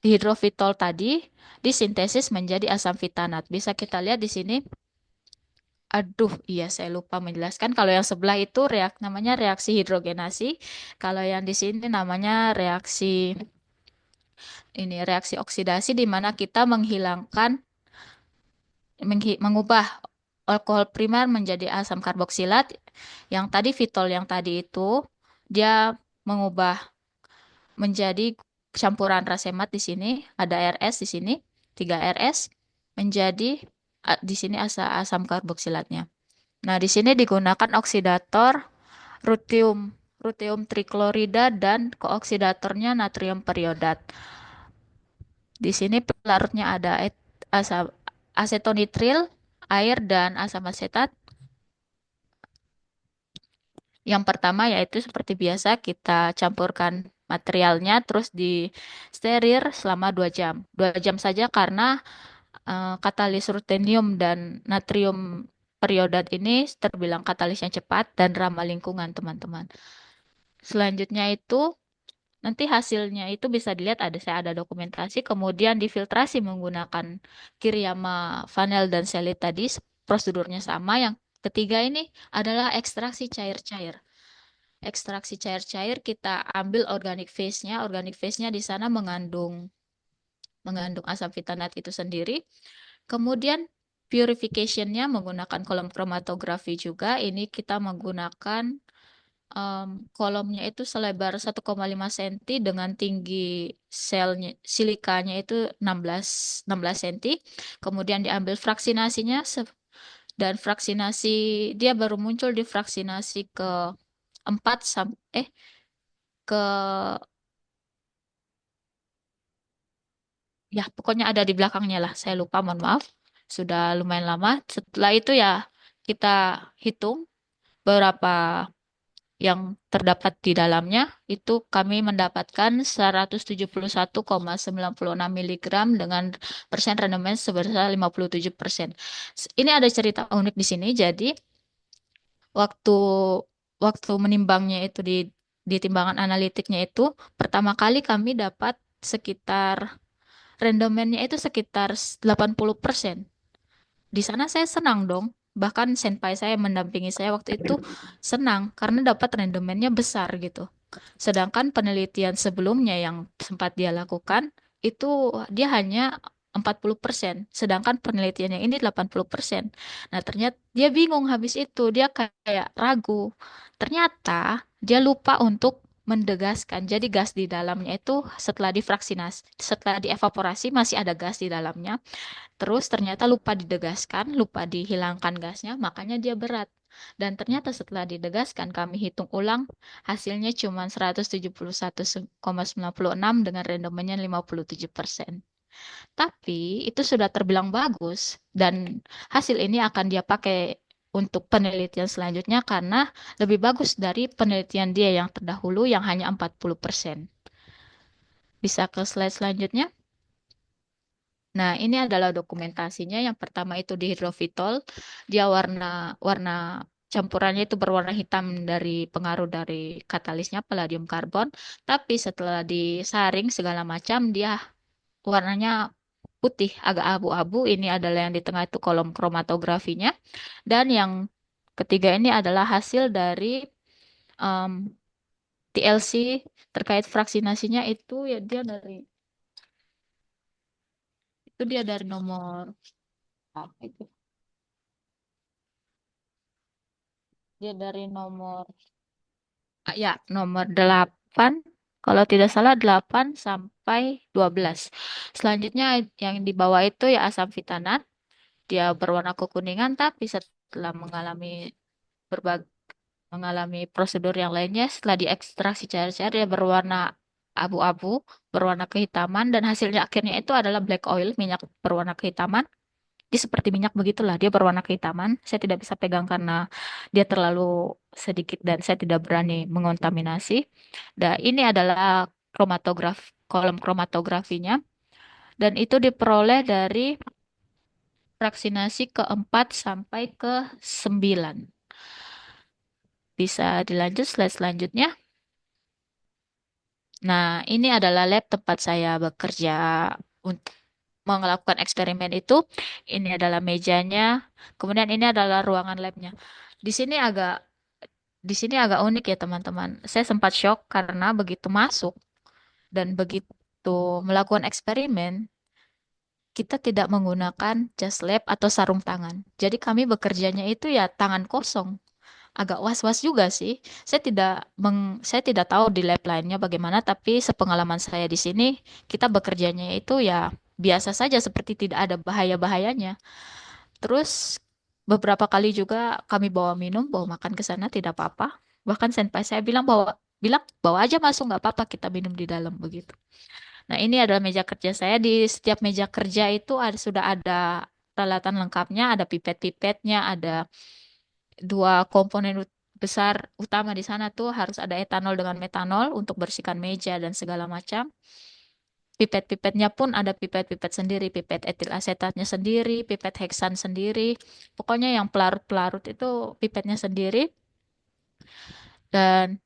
dihidrofitol tadi disintesis menjadi asam vitanat. Bisa kita lihat di sini. Aduh, iya saya lupa menjelaskan. Kalau yang sebelah itu namanya reaksi hidrogenasi. Kalau yang di sini namanya reaksi oksidasi, di mana kita mengubah alkohol primer menjadi asam karboksilat. Yang tadi fitol yang tadi itu dia mengubah menjadi campuran rasemat. Di sini ada RS, di sini 3 RS menjadi di sini asam karboksilatnya. Nah, di sini digunakan oksidator ruteum triklorida dan kooksidatornya natrium periodat. Di sini pelarutnya ada asam asetonitril, air, dan asam asetat. Yang pertama yaitu seperti biasa kita campurkan materialnya, terus di sterir selama 2 jam. 2 jam saja karena katalis rutenium dan natrium periodat ini terbilang katalis yang cepat dan ramah lingkungan, teman-teman. Selanjutnya itu nanti hasilnya itu bisa dilihat, saya ada dokumentasi, kemudian difiltrasi menggunakan Kiriyama Funnel dan Selit tadi, prosedurnya sama. Yang ketiga ini adalah ekstraksi cair-cair. Ekstraksi cair-cair kita ambil organic phase-nya. Organic phase-nya di sana mengandung asam vitanat itu sendiri. Kemudian purification-nya menggunakan kolom kromatografi juga. Ini kita menggunakan kolomnya itu selebar 1,5 cm dengan tinggi silikanya itu 16 cm. Kemudian diambil fraksinasinya dan fraksinasi dia baru muncul di fraksinasi ke 4 ke ya pokoknya ada di belakangnya lah. Saya lupa, mohon maaf. Sudah lumayan lama. Setelah itu ya kita hitung berapa yang terdapat di dalamnya. Itu kami mendapatkan 171,96 miligram dengan persen rendemen sebesar 57%. Ini ada cerita unik di sini. Jadi waktu waktu menimbangnya itu di timbangan analitiknya itu pertama kali kami dapat sekitar rendemennya itu sekitar 80%. Di sana saya senang dong. Bahkan senpai saya mendampingi saya waktu itu senang karena dapat rendemennya besar gitu. Sedangkan penelitian sebelumnya yang sempat dia lakukan itu dia hanya 40%, sedangkan penelitian yang ini 80%. Nah, ternyata dia bingung habis itu, dia kayak ragu. Ternyata dia lupa untuk mendegaskan. Jadi gas di dalamnya itu setelah dievaporasi masih ada gas di dalamnya. Terus ternyata lupa didegaskan, lupa dihilangkan gasnya, makanya dia berat. Dan ternyata setelah didegaskan, kami hitung ulang, hasilnya cuma 171,96 dengan randomnya 57%. Tapi itu sudah terbilang bagus dan hasil ini akan dia pakai untuk penelitian selanjutnya karena lebih bagus dari penelitian dia yang terdahulu yang hanya 40%. Bisa ke slide selanjutnya. Nah, ini adalah dokumentasinya. Yang pertama itu dihidrofitol. Dia warna warna campurannya itu berwarna hitam dari pengaruh dari katalisnya palladium karbon. Tapi setelah disaring segala macam, dia warnanya putih, agak abu-abu. Ini adalah yang di tengah itu kolom kromatografinya. Dan yang ketiga ini adalah hasil dari em, TLC terkait fraksinasinya ya dia dari nomor apa itu? Dia dari nomor ya nomor 8 kalau tidak salah 8 sampai 12. Selanjutnya yang di bawah itu ya asam vitanat. Dia berwarna kekuningan tapi setelah berbagai mengalami prosedur yang lainnya setelah diekstraksi cair-cair dia berwarna abu-abu, berwarna kehitaman dan hasilnya akhirnya itu adalah black oil, minyak berwarna kehitaman. Dia seperti minyak begitulah, dia berwarna kehitaman. Saya tidak bisa pegang karena dia terlalu sedikit dan saya tidak berani mengontaminasi. Dan ini adalah kolom kromatografinya dan itu diperoleh dari fraksinasi keempat sampai ke 9. Bisa dilanjut slide selanjutnya. Nah, ini adalah lab tempat saya bekerja untuk melakukan eksperimen itu. Ini adalah mejanya, kemudian ini adalah ruangan labnya. Di sini agak di sini agak unik ya teman-teman. Saya sempat shock karena begitu masuk dan begitu melakukan eksperimen, kita tidak menggunakan jas lab atau sarung tangan. Jadi kami bekerjanya itu ya tangan kosong. Agak was-was juga sih. Saya tidak tahu di lab lainnya bagaimana, tapi sepengalaman saya di sini kita bekerjanya itu ya biasa saja seperti tidak ada bahaya-bahayanya. Terus beberapa kali juga kami bawa minum, bawa makan ke sana tidak apa-apa. Bahkan senpai saya bilang bawa aja masuk nggak apa-apa kita minum di dalam begitu. Nah, ini adalah meja kerja saya. Di setiap meja kerja itu sudah ada peralatan lengkapnya, ada pipet-pipetnya, ada dua komponen besar utama di sana tuh harus ada etanol dengan metanol untuk bersihkan meja dan segala macam. Pipet-pipetnya pun ada pipet-pipet sendiri, pipet etil asetatnya sendiri, pipet heksan sendiri. Pokoknya yang pelarut-pelarut itu pipetnya sendiri. Dan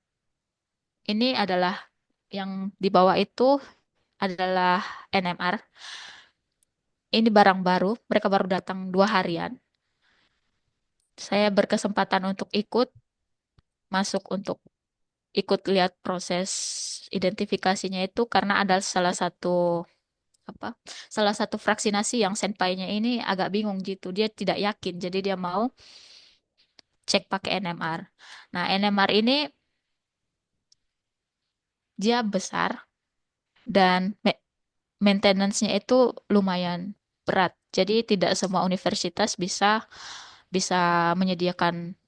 ini adalah yang di bawah itu adalah NMR. Ini barang baru, mereka baru datang 2 harian. Saya berkesempatan untuk masuk untuk ikut lihat proses identifikasinya itu karena ada apa salah satu vaksinasi yang senpainya ini agak bingung gitu dia tidak yakin jadi dia mau cek pakai NMR. Nah NMR ini dia besar dan maintenance-nya itu lumayan berat jadi tidak semua universitas bisa bisa menyediakan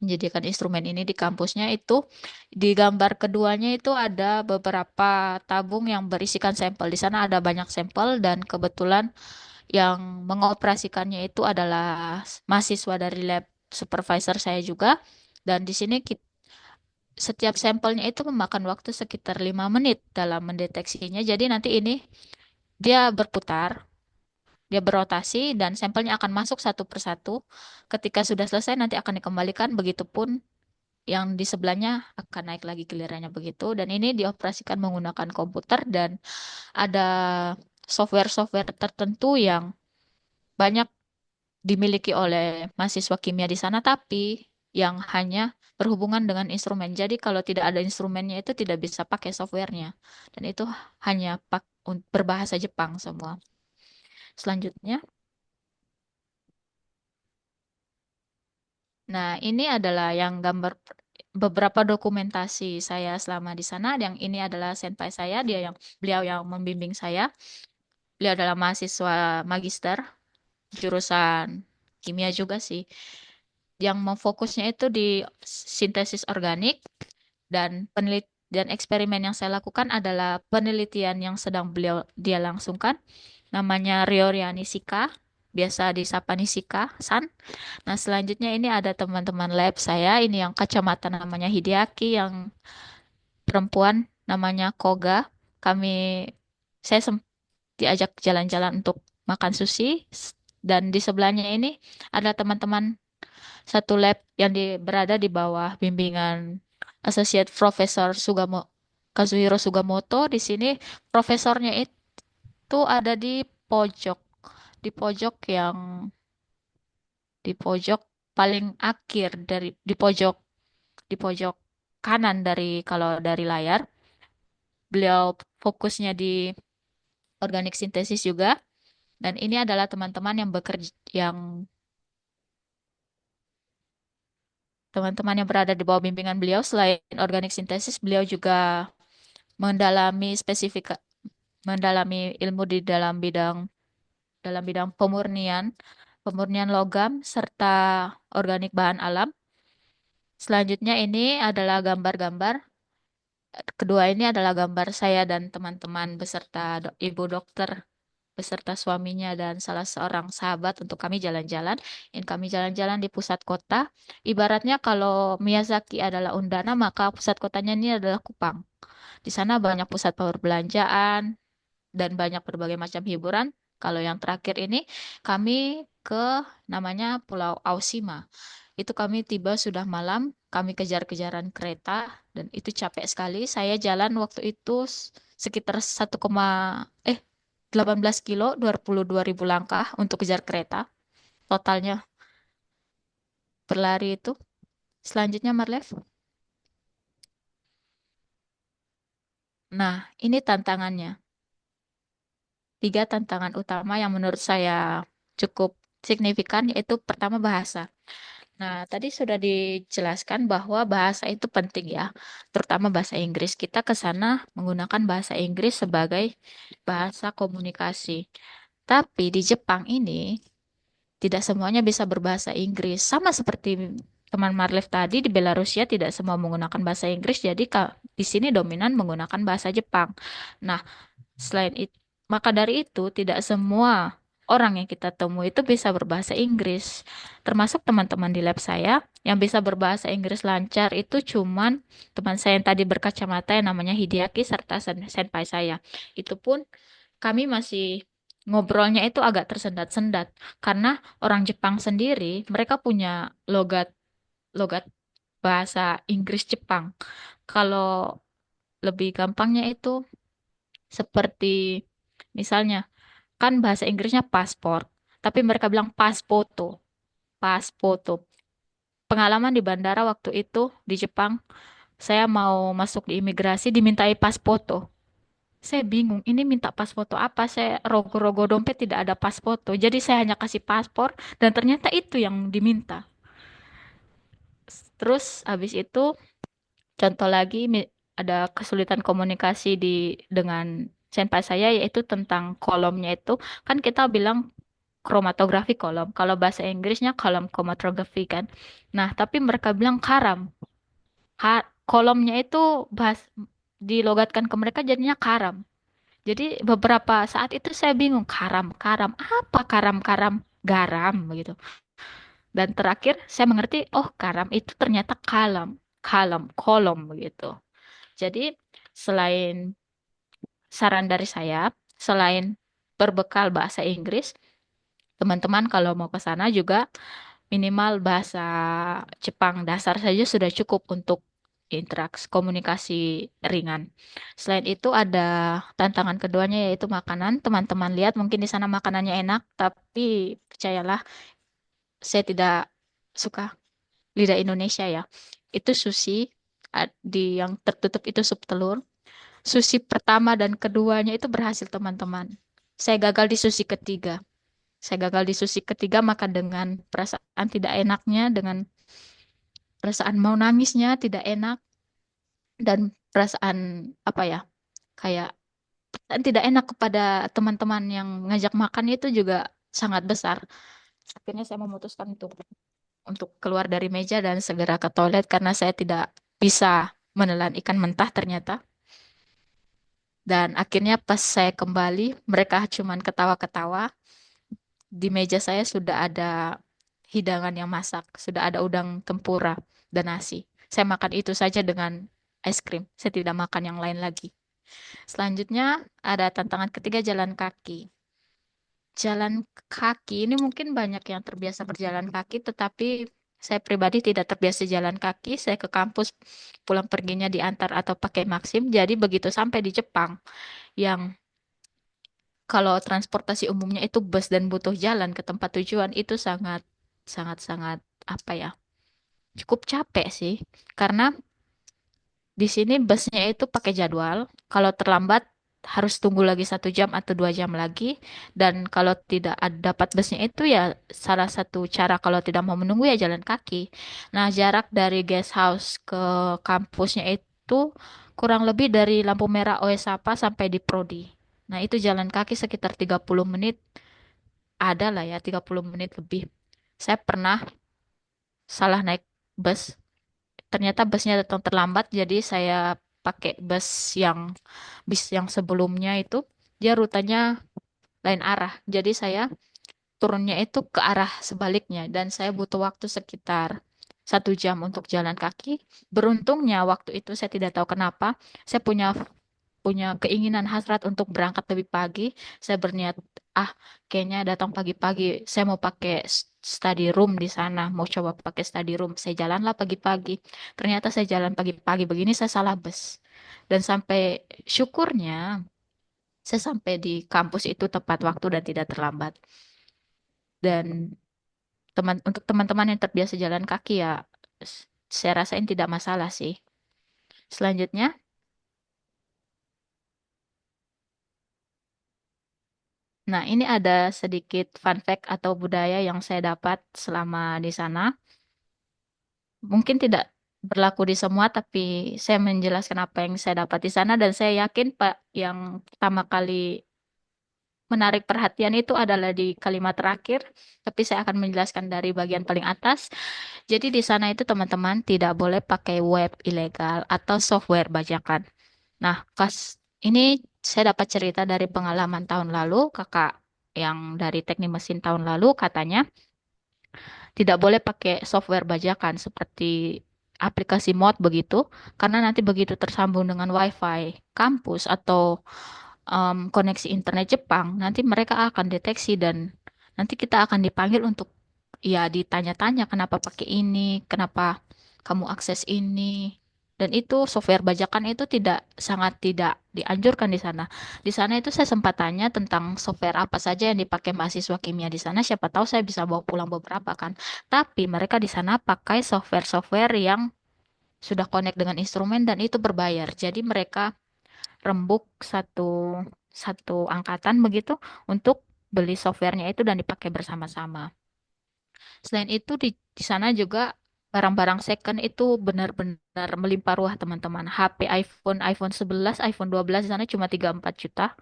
menyediakan instrumen ini di kampusnya itu di gambar keduanya itu ada beberapa tabung yang berisikan sampel. Di sana ada banyak sampel dan kebetulan yang mengoperasikannya itu adalah mahasiswa dari lab supervisor saya juga. Dan di sini setiap sampelnya itu memakan waktu sekitar 5 menit dalam mendeteksinya. Jadi nanti ini dia berputar, dia berotasi dan sampelnya akan masuk satu persatu. Ketika sudah selesai nanti akan dikembalikan. Begitupun yang di sebelahnya akan naik lagi gilirannya begitu. Dan ini dioperasikan menggunakan komputer dan ada software-software tertentu yang banyak dimiliki oleh mahasiswa kimia di sana, tapi yang hanya berhubungan dengan instrumen. Jadi kalau tidak ada instrumennya itu tidak bisa pakai softwarenya. Dan itu hanya berbahasa Jepang semua. Selanjutnya. Nah, ini adalah yang gambar beberapa dokumentasi saya selama di sana. Yang ini adalah senpai saya, beliau yang membimbing saya. Beliau adalah mahasiswa magister jurusan kimia juga sih. yang memfokusnya itu di sintesis organik dan eksperimen yang saya lakukan adalah penelitian yang sedang dia langsungkan, namanya Rioriani Sika, biasa disapa Nisika San. Nah, selanjutnya ini ada teman-teman lab saya, ini yang kacamata namanya Hideaki, yang perempuan namanya Koga. Kami saya diajak jalan-jalan untuk makan sushi, dan di sebelahnya ini ada teman-teman satu lab yang berada di bawah bimbingan Associate Professor Kazuhiro Sugamoto. Di sini profesornya itu ada pojok di pojok yang di pojok paling akhir, di pojok kanan dari kalau dari layar. Beliau fokusnya di organic synthesis juga, dan ini adalah teman-teman yang berada di bawah bimbingan beliau. Selain organic synthesis, beliau juga mendalami mendalami ilmu di dalam bidang pemurnian logam serta organik bahan alam. Selanjutnya ini adalah gambar-gambar. Kedua ini adalah gambar saya dan teman-teman beserta ibu dokter beserta suaminya dan salah seorang sahabat untuk kami jalan-jalan. Ini kami jalan-jalan di pusat kota. Ibaratnya kalau Miyazaki adalah Undana, maka pusat kotanya ini adalah Kupang. Di sana banyak pusat perbelanjaan dan banyak berbagai macam hiburan. Kalau yang terakhir ini kami ke namanya Pulau Ausima. Itu kami tiba sudah malam, kami kejar-kejaran kereta dan itu capek sekali. Saya jalan waktu itu sekitar 18 kilo, 22.000 langkah untuk kejar kereta. Totalnya berlari itu. Selanjutnya Marlev. Nah, ini tantangannya. 3 tantangan utama yang menurut saya cukup signifikan, yaitu pertama bahasa. Nah, tadi sudah dijelaskan bahwa bahasa itu penting ya, terutama bahasa Inggris. Kita ke sana menggunakan bahasa Inggris sebagai bahasa komunikasi. Tapi di Jepang ini tidak semuanya bisa berbahasa Inggris. Sama seperti teman Marlev tadi, di Belarusia tidak semua menggunakan bahasa Inggris, jadi di sini dominan menggunakan bahasa Jepang. Nah, selain itu, maka dari itu tidak semua orang yang kita temui itu bisa berbahasa Inggris. Termasuk teman-teman di lab saya yang bisa berbahasa Inggris lancar itu cuman teman saya yang tadi berkacamata yang namanya Hideaki serta senpai saya. Itu pun kami masih ngobrolnya itu agak tersendat-sendat karena orang Jepang sendiri mereka punya logat logat bahasa Inggris Jepang. Kalau lebih gampangnya itu seperti misalnya, kan bahasa Inggrisnya paspor, tapi mereka bilang paspoto, paspoto. Pengalaman di bandara waktu itu di Jepang, saya mau masuk di imigrasi dimintai paspoto. Saya bingung, ini minta paspoto apa? Saya rogo-rogo dompet tidak ada paspoto. Jadi saya hanya kasih paspor dan ternyata itu yang diminta. Terus habis itu contoh lagi ada kesulitan komunikasi dengan senpai saya, yaitu tentang kolomnya itu. Kan kita bilang kromatografi kolom. Kalau bahasa Inggrisnya kolom chromatography kan. Nah, tapi mereka bilang karam. Kolomnya itu dilogatkan ke mereka jadinya karam. Jadi beberapa saat itu saya bingung, karam, karam, apa karam, karam, garam begitu. Dan terakhir saya mengerti, oh karam itu ternyata kalam, kalam, kolom begitu. Jadi selain saran dari saya, selain berbekal bahasa Inggris, teman-teman kalau mau ke sana juga minimal bahasa Jepang dasar saja sudah cukup untuk interaksi komunikasi ringan. Selain itu ada tantangan keduanya, yaitu makanan. Teman-teman lihat mungkin di sana makanannya enak, tapi percayalah saya tidak suka lidah Indonesia ya. Itu sushi yang tertutup itu sup telur. Sushi pertama dan keduanya itu berhasil teman-teman. Saya gagal di sushi ketiga. Saya gagal di sushi ketiga, maka dengan perasaan tidak enaknya, dengan perasaan mau nangisnya tidak enak, dan perasaan apa ya, kayak perasaan tidak enak kepada teman-teman yang ngajak makan itu juga sangat besar. Akhirnya saya memutuskan itu. untuk keluar dari meja dan segera ke toilet karena saya tidak bisa menelan ikan mentah ternyata. Dan akhirnya pas saya kembali, mereka cuman ketawa-ketawa. Di meja saya sudah ada hidangan yang masak, sudah ada udang tempura dan nasi. Saya makan itu saja dengan es krim. Saya tidak makan yang lain lagi. Selanjutnya ada tantangan ketiga, jalan kaki. Jalan kaki ini mungkin banyak yang terbiasa berjalan kaki, tetapi saya pribadi tidak terbiasa jalan kaki. Saya ke kampus pulang perginya diantar atau pakai Maxim. Jadi begitu sampai di Jepang, yang kalau transportasi umumnya itu bus dan butuh jalan ke tempat tujuan, itu sangat sangat sangat apa ya? Cukup capek sih. Karena di sini busnya itu pakai jadwal. Kalau terlambat harus tunggu lagi 1 jam atau 2 jam lagi. Dan kalau tidak dapat busnya itu ya salah satu cara kalau tidak mau menunggu ya jalan kaki. Nah, jarak dari guest house ke kampusnya itu kurang lebih dari lampu merah Oesapa sampai di Prodi. Nah, itu jalan kaki sekitar 30 menit. Ada lah ya 30 menit lebih. Saya pernah salah naik bus. Ternyata busnya datang terlambat, jadi saya pakai bis yang sebelumnya itu dia rutenya lain arah. Jadi saya turunnya itu ke arah sebaliknya dan saya butuh waktu sekitar 1 jam untuk jalan kaki. Beruntungnya waktu itu saya tidak tahu kenapa saya punya punya keinginan hasrat untuk berangkat lebih pagi. Saya berniat, ah, kayaknya datang pagi-pagi. Saya mau pakai study room di sana, mau coba pakai study room. Saya jalanlah pagi-pagi. Ternyata saya jalan pagi-pagi begini, saya salah bus. Dan sampai syukurnya, saya sampai di kampus itu tepat waktu dan tidak terlambat. Dan untuk teman-teman yang terbiasa jalan kaki ya, saya rasain tidak masalah sih. Selanjutnya, nah, ini ada sedikit fun fact atau budaya yang saya dapat selama di sana. Mungkin tidak berlaku di semua, tapi saya menjelaskan apa yang saya dapat di sana dan saya yakin Pak yang pertama kali menarik perhatian itu adalah di kalimat terakhir, tapi saya akan menjelaskan dari bagian paling atas. Jadi di sana itu teman-teman tidak boleh pakai web ilegal atau software bajakan. Nah, ini saya dapat cerita dari pengalaman tahun lalu, kakak yang dari teknik mesin tahun lalu katanya tidak boleh pakai software bajakan seperti aplikasi mod begitu, karena nanti begitu tersambung dengan WiFi kampus atau koneksi internet Jepang, nanti mereka akan deteksi dan nanti kita akan dipanggil untuk ya ditanya-tanya kenapa pakai ini, kenapa kamu akses ini. Dan itu software bajakan itu sangat tidak dianjurkan di sana. Di sana itu saya sempat tanya tentang software apa saja yang dipakai mahasiswa kimia di sana. Siapa tahu saya bisa bawa pulang beberapa kan. Tapi mereka di sana pakai software-software yang sudah connect dengan instrumen dan itu berbayar. Jadi mereka rembuk satu satu angkatan begitu untuk beli softwarenya itu dan dipakai bersama-sama. Selain itu di sana juga barang-barang second itu benar-benar melimpah ruah teman-teman. HP iPhone 11, iPhone 12 di sana cuma 3-4 juta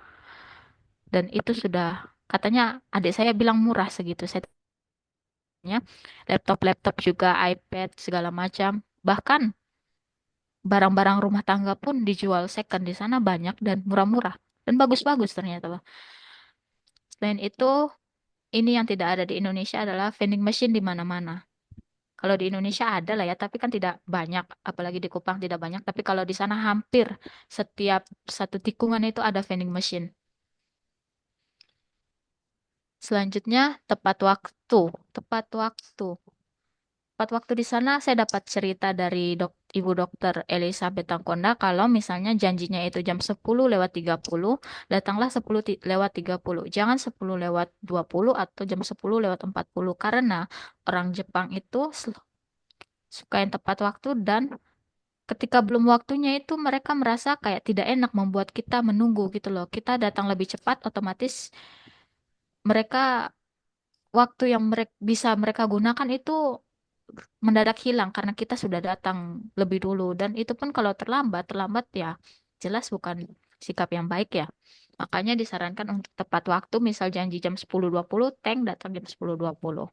dan itu sudah katanya adik saya bilang murah segitu setnya. Laptop-laptop juga iPad segala macam. Bahkan barang-barang rumah tangga pun dijual second di sana banyak dan murah-murah dan bagus-bagus ternyata. Selain itu, ini yang tidak ada di Indonesia adalah vending machine di mana-mana. Kalau di Indonesia ada lah ya, tapi kan tidak banyak, apalagi di Kupang tidak banyak. Tapi kalau di sana hampir setiap satu tikungan itu ada vending machine. Selanjutnya, tepat waktu. Tepat waktu. Tepat waktu di sana saya dapat cerita dari Ibu Dokter Elizabeth Tangkonda kalau misalnya janjinya itu jam 10:30, datanglah 10:30. Jangan 10:20 atau jam 10:40 karena orang Jepang itu suka yang tepat waktu dan ketika belum waktunya itu mereka merasa kayak tidak enak membuat kita menunggu gitu loh. Kita datang lebih cepat otomatis mereka waktu yang bisa mereka gunakan itu mendadak hilang karena kita sudah datang lebih dulu dan itu pun kalau terlambat ya jelas bukan sikap yang baik ya. Makanya disarankan untuk tepat waktu, misal janji jam 10:20, tank datang jam 10:20.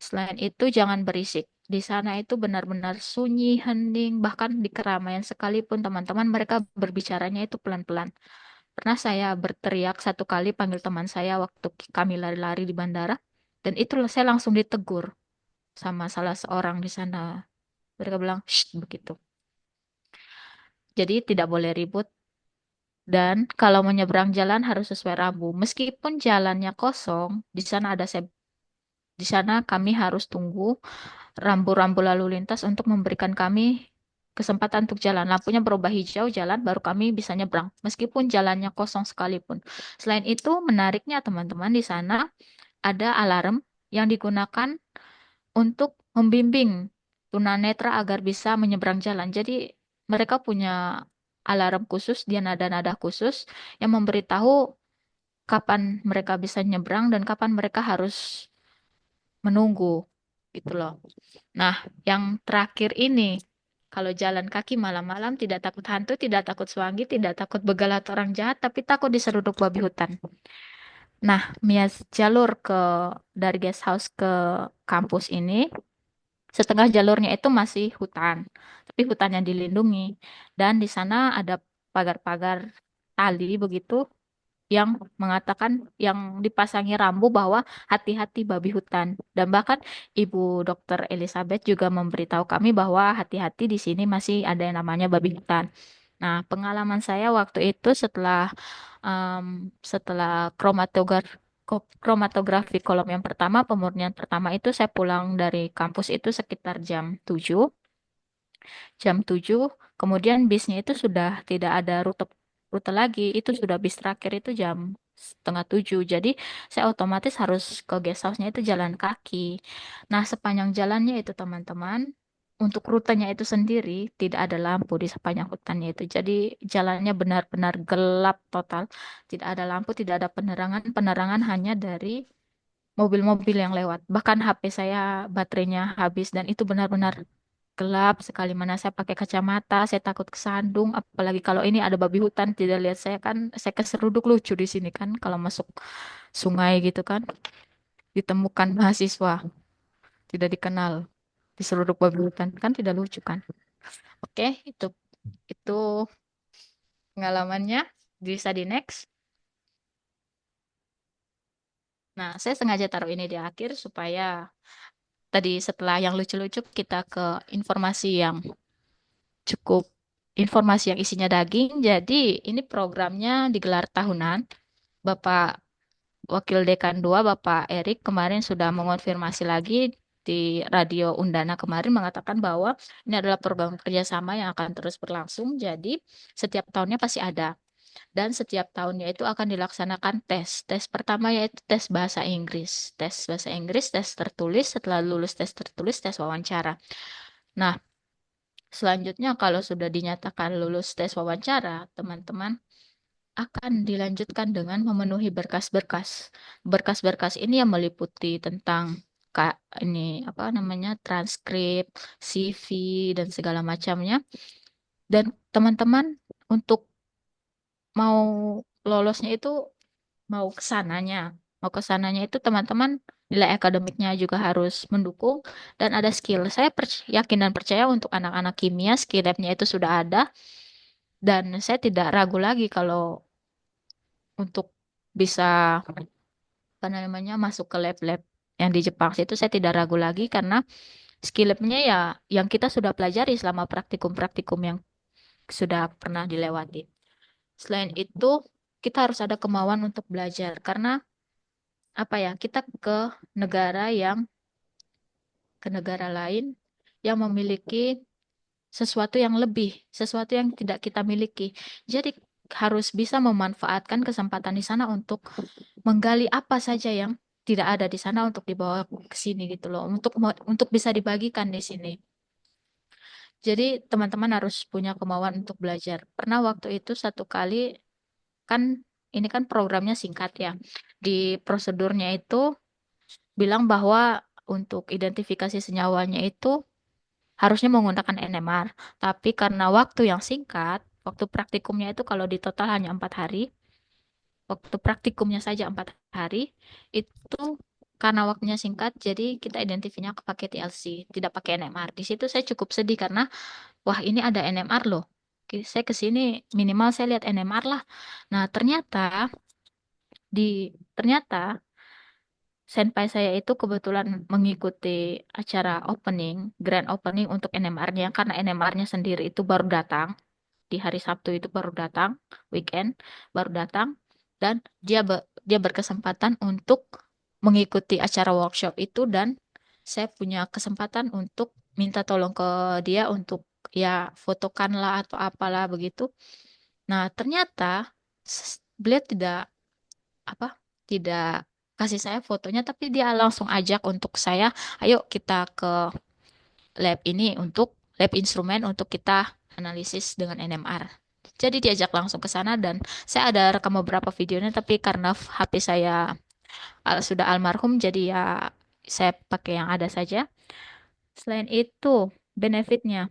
Selain itu, jangan berisik. Di sana itu benar-benar sunyi, hening, bahkan di keramaian sekalipun teman-teman mereka berbicaranya itu pelan-pelan. Pernah saya berteriak satu kali panggil teman saya waktu kami lari-lari di bandara, dan itu saya langsung ditegur sama salah seorang di sana. Mereka bilang, "Shh," begitu. Jadi tidak boleh ribut dan kalau menyeberang jalan harus sesuai rambu. Meskipun jalannya kosong, di sana kami harus tunggu rambu-rambu lalu lintas untuk memberikan kami kesempatan untuk jalan. Lampunya berubah hijau jalan baru kami bisa nyebrang meskipun jalannya kosong sekalipun. Selain itu, menariknya teman-teman di sana ada alarm yang digunakan untuk membimbing tunanetra agar bisa menyeberang jalan. Jadi mereka punya alarm khusus, dia nada-nada khusus yang memberitahu kapan mereka bisa nyebrang dan kapan mereka harus menunggu gitu loh. Nah, yang terakhir ini, kalau jalan kaki malam-malam tidak takut hantu, tidak takut suanggi, tidak takut begal atau orang jahat, tapi takut diseruduk babi hutan. Nah, jalur dari guest house ke kampus ini, setengah jalurnya itu masih hutan, tapi hutan yang dilindungi. Dan di sana ada pagar-pagar tali begitu yang mengatakan yang dipasangi rambu bahwa hati-hati babi hutan. Dan bahkan Ibu Dokter Elizabeth juga memberitahu kami bahwa hati-hati di sini masih ada yang namanya babi hutan. Nah, pengalaman saya waktu itu setelah kromatografi kolom yang pertama, pemurnian pertama itu saya pulang dari kampus itu sekitar jam 7. Kemudian bisnya itu sudah tidak ada rute rute lagi, itu sudah bis terakhir itu jam 6:30. Jadi saya otomatis harus ke guest house-nya itu jalan kaki. Nah, sepanjang jalannya itu teman-teman, untuk rutenya itu sendiri tidak ada lampu di sepanjang hutannya itu. Jadi jalannya benar-benar gelap total. Tidak ada lampu, tidak ada penerangan. Penerangan hanya dari mobil-mobil yang lewat. Bahkan HP saya baterainya habis dan itu benar-benar gelap sekali. Mana saya pakai kacamata, saya takut kesandung. Apalagi kalau ini ada babi hutan, tidak lihat saya kan, saya keseruduk lucu di sini kan. Kalau masuk sungai gitu kan, ditemukan mahasiswa tidak dikenal, diseruduk babi hutan kan tidak lucu kan. Oke, itu pengalamannya. Bisa di next. Nah, saya sengaja taruh ini di akhir supaya tadi setelah yang lucu-lucu kita ke informasi yang cukup informasi yang isinya daging. Jadi ini programnya digelar tahunan. Bapak Wakil Dekan 2, Bapak Erik kemarin sudah mengonfirmasi lagi di Radio Undana kemarin mengatakan bahwa ini adalah program kerjasama yang akan terus berlangsung. Jadi setiap tahunnya pasti ada. Dan setiap tahunnya itu akan dilaksanakan tes. Tes pertama yaitu tes bahasa Inggris. Tes bahasa Inggris, tes tertulis. Setelah lulus tes tertulis, tes wawancara. Nah, selanjutnya kalau sudah dinyatakan lulus tes wawancara, teman-teman akan dilanjutkan dengan memenuhi berkas-berkas. Berkas-berkas ini yang meliputi tentang ini apa namanya transkrip, CV dan segala macamnya. Dan teman-teman untuk mau lolosnya itu mau ke sananya. Mau ke sananya itu teman-teman nilai akademiknya juga harus mendukung dan ada skill. Saya yakin dan percaya untuk anak-anak kimia skill lab-nya itu sudah ada dan saya tidak ragu lagi kalau untuk bisa apa namanya masuk ke lab-lab yang di Jepang itu saya tidak ragu lagi karena skill lab-nya ya yang kita sudah pelajari selama praktikum-praktikum yang sudah pernah dilewati. Selain itu, kita harus ada kemauan untuk belajar karena apa ya kita negara yang ke negara lain yang memiliki sesuatu yang lebih, sesuatu yang tidak kita miliki. Jadi harus bisa memanfaatkan kesempatan di sana untuk menggali apa saja yang tidak ada di sana untuk dibawa ke sini gitu loh, untuk bisa dibagikan di sini. Jadi teman-teman harus punya kemauan untuk belajar. Pernah waktu itu satu kali kan ini kan programnya singkat ya. Di prosedurnya itu bilang bahwa untuk identifikasi senyawanya itu harusnya menggunakan NMR. Tapi karena waktu yang singkat, waktu praktikumnya itu kalau di total hanya 4 hari, waktu praktikumnya saja 4 hari, itu karena waktunya singkat, jadi kita identifiknya pakai TLC, tidak pakai NMR. Di situ saya cukup sedih karena, wah ini ada NMR loh. Saya ke sini minimal saya lihat NMR lah. Nah, ternyata senpai saya itu kebetulan mengikuti acara opening, grand opening untuk NMR-nya karena NMR-nya sendiri itu baru datang di hari Sabtu itu baru datang, weekend baru datang dan dia berkesempatan untuk mengikuti acara workshop itu dan saya punya kesempatan untuk minta tolong ke dia untuk ya fotokan lah atau apalah begitu. Nah, ternyata beliau tidak apa tidak kasih saya fotonya tapi dia langsung ajak untuk saya, ayo kita ke lab ini untuk lab instrumen untuk kita analisis dengan NMR. Jadi diajak langsung ke sana dan saya ada rekam beberapa videonya tapi karena HP saya sudah almarhum jadi ya saya pakai yang ada saja. Selain itu, benefitnya,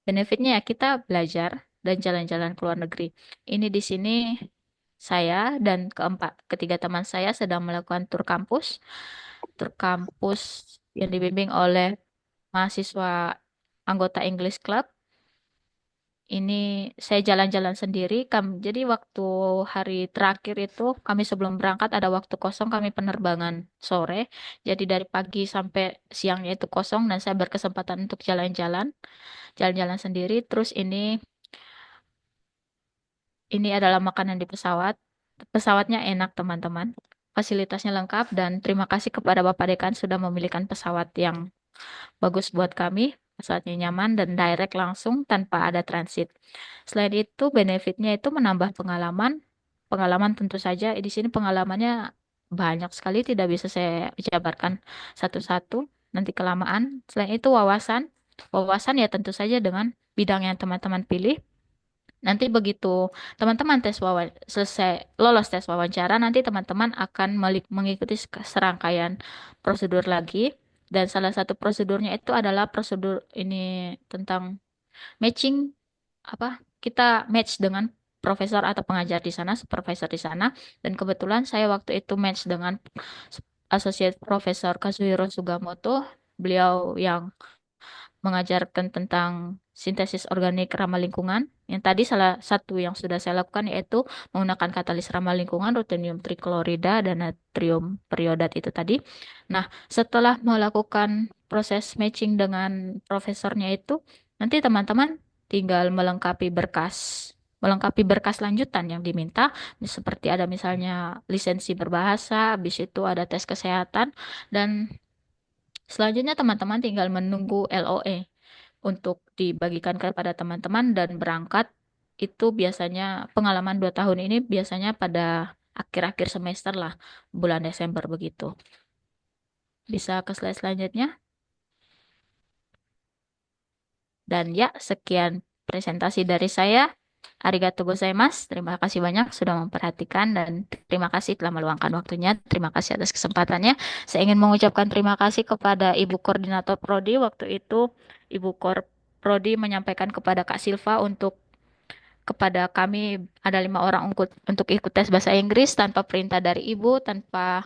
benefitnya ya kita belajar dan jalan-jalan ke luar negeri. Ini di sini saya dan ketiga teman saya sedang melakukan tur kampus yang dibimbing oleh mahasiswa anggota English Club. Ini saya jalan-jalan sendiri. Jadi waktu hari terakhir itu kami sebelum berangkat ada waktu kosong kami penerbangan sore. Jadi dari pagi sampai siangnya itu kosong dan saya berkesempatan untuk jalan-jalan sendiri. Terus ini adalah makanan di pesawat. Pesawatnya enak teman-teman. Fasilitasnya lengkap dan terima kasih kepada Bapak Dekan sudah memilihkan pesawat yang bagus buat kami. Pesawatnya nyaman dan direct langsung tanpa ada transit. Selain itu, benefitnya itu menambah pengalaman. Pengalaman tentu saja, di sini pengalamannya banyak sekali, tidak bisa saya jabarkan satu-satu. Nanti kelamaan. Selain itu, wawasan. Wawasan ya tentu saja dengan bidang yang teman-teman pilih. Nanti begitu teman-teman selesai lolos tes wawancara, nanti teman-teman akan mengikuti serangkaian prosedur lagi. Dan salah satu prosedurnya itu adalah prosedur ini tentang matching apa? Kita match dengan profesor atau pengajar di sana, supervisor di sana. Dan kebetulan saya waktu itu match dengan Associate Profesor Kazuhiro Sugamoto. Beliau yang mengajarkan tentang sintesis organik ramah lingkungan. Yang tadi salah satu yang sudah saya lakukan yaitu menggunakan katalis ramah lingkungan rutenium triklorida dan natrium periodat itu tadi. Nah, setelah melakukan proses matching dengan profesornya itu, nanti teman-teman tinggal melengkapi berkas lanjutan yang diminta, seperti ada misalnya lisensi berbahasa, habis itu ada tes kesehatan, dan selanjutnya teman-teman tinggal menunggu LOE untuk dibagikan kepada teman-teman dan berangkat. Itu biasanya pengalaman 2 tahun ini biasanya pada akhir-akhir semester lah, bulan Desember begitu. Bisa ke slide selanjutnya. Dan ya, sekian presentasi dari saya. Arigatou gozaimasu. Terima kasih banyak sudah memperhatikan dan terima kasih telah meluangkan waktunya. Terima kasih atas kesempatannya. Saya ingin mengucapkan terima kasih kepada Ibu Koordinator Prodi waktu itu. Ibu Prodi menyampaikan kepada Kak Silva kepada kami ada 5 orang untuk ikut tes bahasa Inggris tanpa perintah dari Ibu, tanpa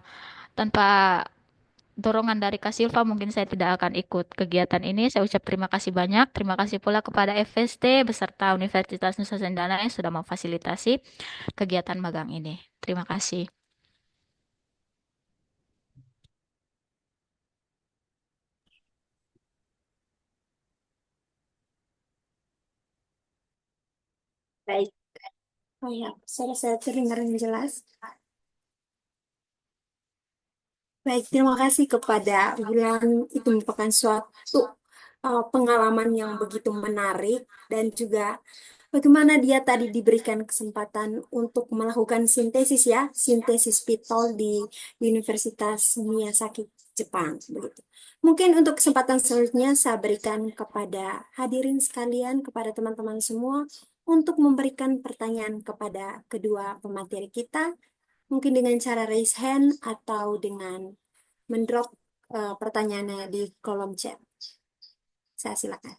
dorongan dari Kak Silva mungkin saya tidak akan ikut kegiatan ini. Saya ucap terima kasih banyak. Terima kasih pula kepada FST beserta Universitas Nusa Cendana yang sudah memfasilitasi kegiatan magang ini. Terima kasih. Baik. Oh ya, saya terdengar yang jelas. Baik, terima kasih kepada Bulan. Itu merupakan suatu pengalaman yang begitu menarik dan juga bagaimana dia tadi diberikan kesempatan untuk melakukan sintesis ya, sintesis pitol di Universitas Miyazaki, Jepang, begitu. Mungkin untuk kesempatan selanjutnya saya berikan kepada hadirin sekalian, kepada teman-teman semua untuk memberikan pertanyaan kepada kedua pemateri kita, mungkin dengan cara raise hand atau dengan mendrop pertanyaannya di kolom chat. Saya silakan.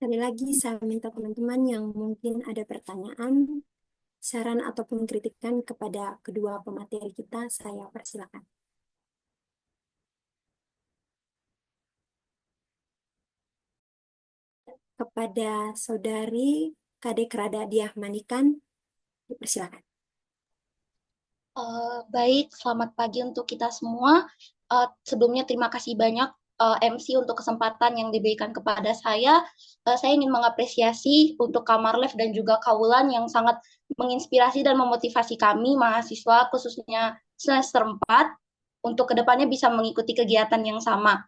Sekali lagi, saya minta teman-teman yang mungkin ada pertanyaan, saran ataupun kritikan kepada kedua pemateri kita, saya persilakan. Kepada Saudari Kadek Rada Diah Manikan, dipersilakan. Baik, selamat pagi untuk kita semua. Sebelumnya terima kasih banyak MC untuk kesempatan yang diberikan kepada saya. Saya ingin mengapresiasi untuk Kamarlev dan juga Kaulan yang sangat menginspirasi dan memotivasi kami mahasiswa khususnya semester 4 untuk kedepannya bisa mengikuti kegiatan yang sama.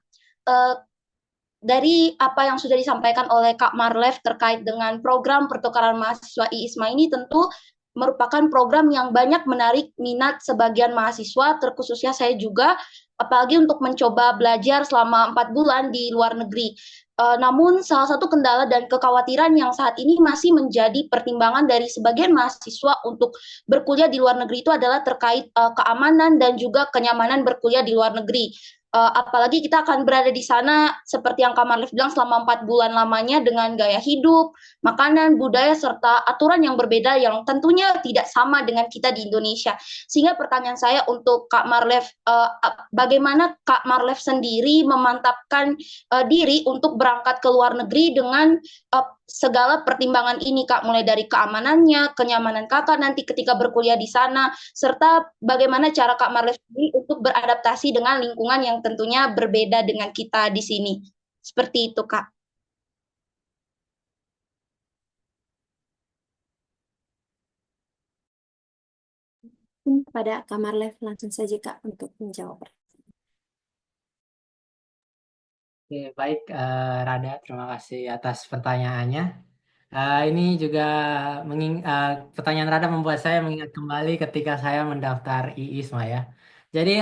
Dari apa yang sudah disampaikan oleh Kak Marlev terkait dengan program pertukaran mahasiswa IISMA ini tentu merupakan program yang banyak menarik minat sebagian mahasiswa, terkhususnya saya juga, apalagi untuk mencoba belajar selama 4 bulan di luar negeri. Namun salah satu kendala dan kekhawatiran yang saat ini masih menjadi pertimbangan dari sebagian mahasiswa untuk berkuliah di luar negeri itu adalah terkait keamanan dan juga kenyamanan berkuliah di luar negeri. Apalagi kita akan berada di sana seperti yang Kak Marlif bilang selama 4 bulan lamanya dengan gaya hidup, makanan, budaya, serta aturan yang berbeda yang tentunya tidak sama dengan kita di Indonesia. Sehingga pertanyaan saya untuk Kak Marlef, bagaimana Kak Marlef sendiri memantapkan diri untuk berangkat ke luar negeri dengan segala pertimbangan ini, Kak, mulai dari keamanannya, kenyamanan Kakak nanti ketika berkuliah di sana, serta bagaimana cara Kak Marlef sendiri untuk beradaptasi dengan lingkungan yang tentunya berbeda dengan kita di sini. Seperti itu, Kak. Pada Kamar Live langsung saja Kak untuk menjawab. Oke, baik, Rada, terima kasih atas pertanyaannya. Ini juga pertanyaan Rada membuat saya mengingat kembali ketika saya mendaftar IISMA ya. Jadi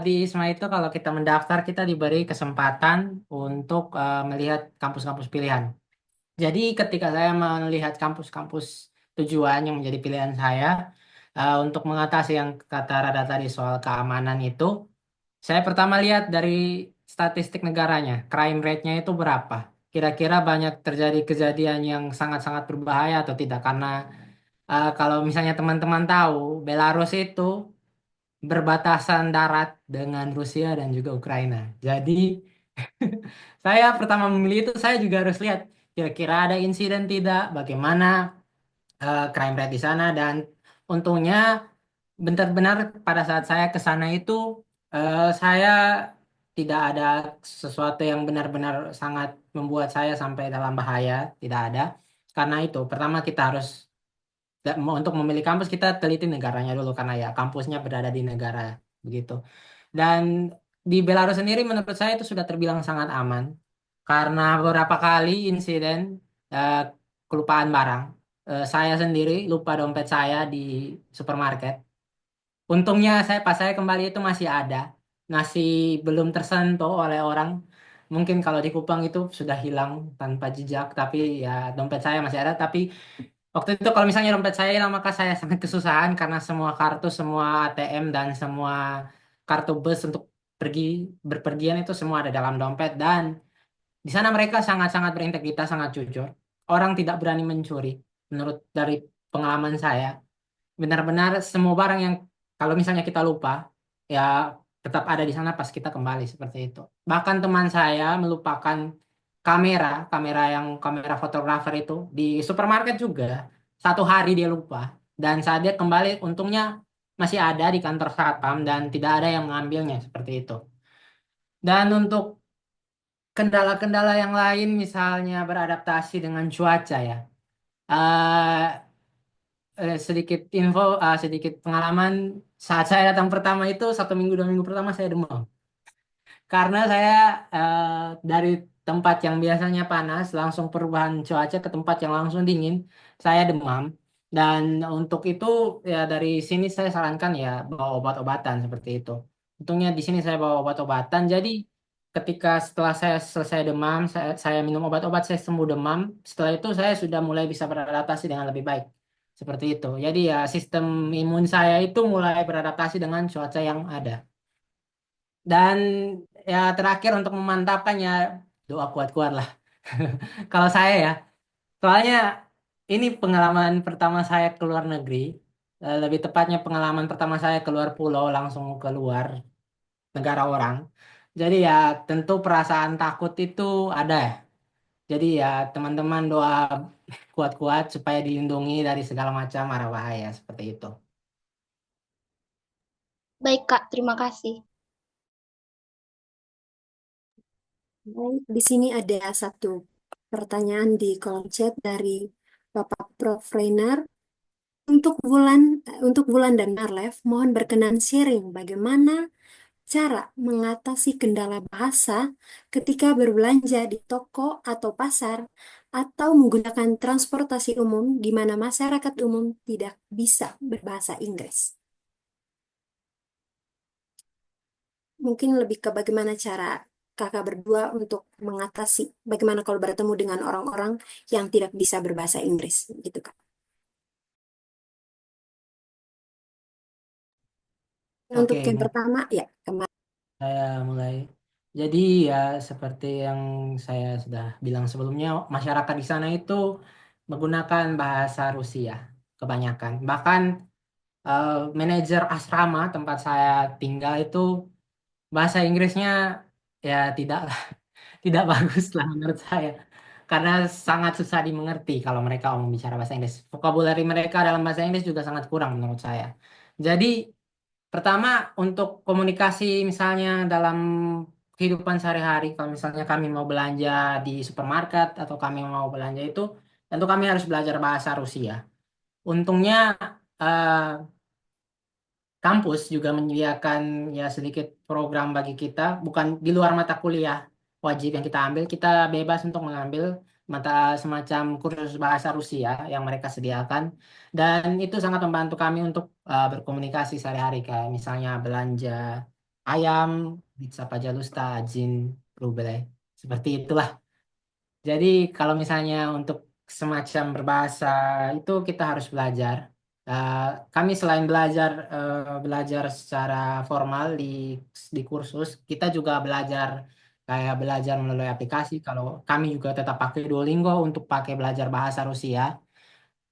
di IISMA itu kalau kita mendaftar kita diberi kesempatan untuk melihat kampus-kampus pilihan. Jadi ketika saya melihat kampus-kampus tujuan yang menjadi pilihan saya untuk mengatasi yang kata Rada tadi soal keamanan itu, saya pertama lihat dari statistik negaranya, crime rate-nya itu berapa. Kira-kira banyak terjadi kejadian yang sangat-sangat berbahaya atau tidak. Karena kalau misalnya teman-teman tahu, Belarus itu berbatasan darat dengan Rusia dan juga Ukraina. Jadi saya pertama memilih itu, saya juga harus lihat kira-kira ada insiden tidak, bagaimana crime rate di sana. Dan untungnya benar-benar pada saat saya ke sana itu saya tidak ada sesuatu yang benar-benar sangat membuat saya sampai dalam bahaya, tidak ada. Karena itu, pertama kita harus untuk memilih kampus kita teliti negaranya dulu karena ya kampusnya berada di negara begitu. Dan di Belarus sendiri menurut saya itu sudah terbilang sangat aman karena beberapa kali insiden eh, kelupaan barang. Saya sendiri lupa dompet saya di supermarket. Untungnya pas saya kembali itu masih ada, masih belum tersentuh oleh orang. Mungkin kalau di Kupang itu sudah hilang tanpa jejak, tapi ya dompet saya masih ada. Tapi waktu itu kalau misalnya dompet saya hilang, maka saya sangat kesusahan karena semua kartu, semua ATM dan semua kartu bus untuk pergi berpergian itu semua ada dalam dompet. Dan di sana mereka sangat-sangat berintegritas, sangat jujur. Orang tidak berani mencuri, menurut dari pengalaman saya benar-benar semua barang yang kalau misalnya kita lupa ya tetap ada di sana pas kita kembali seperti itu. Bahkan teman saya melupakan kamera fotografer itu di supermarket juga. 1 hari dia lupa dan saat dia kembali untungnya masih ada di kantor satpam dan tidak ada yang mengambilnya seperti itu. Dan untuk kendala-kendala yang lain misalnya beradaptasi dengan cuaca ya. Eh, sedikit info, sedikit pengalaman saat saya datang pertama itu 1 minggu 2 minggu pertama saya demam karena saya eh, dari tempat yang biasanya panas langsung perubahan cuaca ke tempat yang langsung dingin saya demam dan untuk itu ya dari sini saya sarankan ya bawa obat-obatan seperti itu. Untungnya di sini saya bawa obat-obatan jadi ketika setelah saya selesai demam saya minum obat-obat saya sembuh demam setelah itu saya sudah mulai bisa beradaptasi dengan lebih baik. Seperti itu. Jadi ya sistem imun saya itu mulai beradaptasi dengan cuaca yang ada. Dan ya terakhir untuk memantapkan ya doa kuat-kuat lah. Kalau saya ya, soalnya ini pengalaman pertama saya ke luar negeri, lebih tepatnya pengalaman pertama saya keluar pulau langsung keluar negara orang. Jadi ya tentu perasaan takut itu ada ya. Jadi ya teman-teman doa kuat-kuat supaya dilindungi dari segala macam mara bahaya seperti itu. Baik, Kak. Terima kasih. Baik, di sini ada satu pertanyaan di kolom chat dari Bapak Prof. Reiner. Untuk Wulan dan Marlev, mohon berkenan sharing bagaimana cara mengatasi kendala bahasa ketika berbelanja di toko atau pasar atau menggunakan transportasi umum di mana masyarakat umum tidak bisa berbahasa Inggris. Mungkin lebih ke bagaimana cara kakak berdua untuk mengatasi bagaimana kalau bertemu dengan orang-orang yang tidak bisa berbahasa Inggris, gitu Kak. Untuk Oke, yang pertama, ya, saya mulai. Jadi ya seperti yang saya sudah bilang sebelumnya, masyarakat di sana itu menggunakan bahasa Rusia kebanyakan. Bahkan eh, manajer asrama tempat saya tinggal itu bahasa Inggrisnya ya tidak tidak bagus lah menurut saya. Karena sangat susah dimengerti kalau mereka mau bicara bahasa Inggris. Vokabulari mereka dalam bahasa Inggris juga sangat kurang menurut saya. Jadi pertama, untuk komunikasi misalnya dalam kehidupan sehari-hari, kalau misalnya kami mau belanja di supermarket atau kami mau belanja itu, tentu kami harus belajar bahasa Rusia. Untungnya eh, kampus juga menyediakan ya sedikit program bagi kita, bukan di luar mata kuliah wajib yang kita ambil, kita bebas untuk mengambil mata semacam kursus bahasa Rusia yang mereka sediakan, dan itu sangat membantu kami untuk berkomunikasi sehari-hari, kayak misalnya belanja ayam, pizza pajalusta, jin, ruble, seperti itulah. Jadi kalau misalnya untuk semacam berbahasa itu kita harus belajar. Eh, Kami selain belajar secara formal di kursus, kita juga belajar melalui aplikasi. Kalau kami juga tetap pakai Duolingo untuk pakai belajar bahasa Rusia.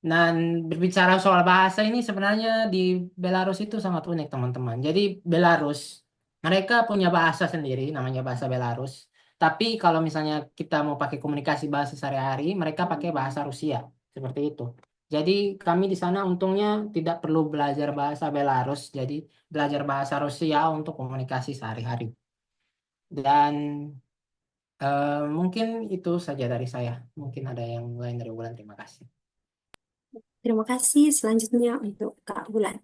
Dan berbicara soal bahasa ini sebenarnya di Belarus itu sangat unik teman-teman. Jadi Belarus, mereka punya bahasa sendiri namanya bahasa Belarus. Tapi kalau misalnya kita mau pakai komunikasi bahasa sehari-hari, mereka pakai bahasa Rusia. Seperti itu. Jadi kami di sana untungnya tidak perlu belajar bahasa Belarus, jadi belajar bahasa Rusia untuk komunikasi sehari-hari. Dan mungkin itu saja dari saya. Mungkin ada yang lain dari Wulan. Terima kasih. terima kasih. Selanjutnya untuk Kak Bulan.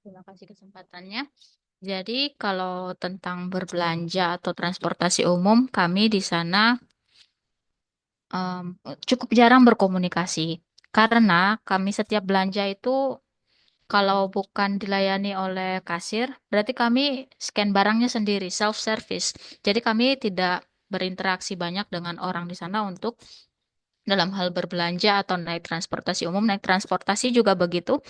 Terima kasih kesempatannya. Jadi kalau tentang berbelanja atau transportasi umum, kami di sana em, cukup jarang berkomunikasi. Karena kami setiap belanja itu kalau bukan dilayani oleh kasir, berarti kami scan barangnya sendiri, self-service. Jadi kami tidak berinteraksi banyak dengan orang di sana untuk dalam hal berbelanja atau naik transportasi umum. Naik transportasi juga begitu,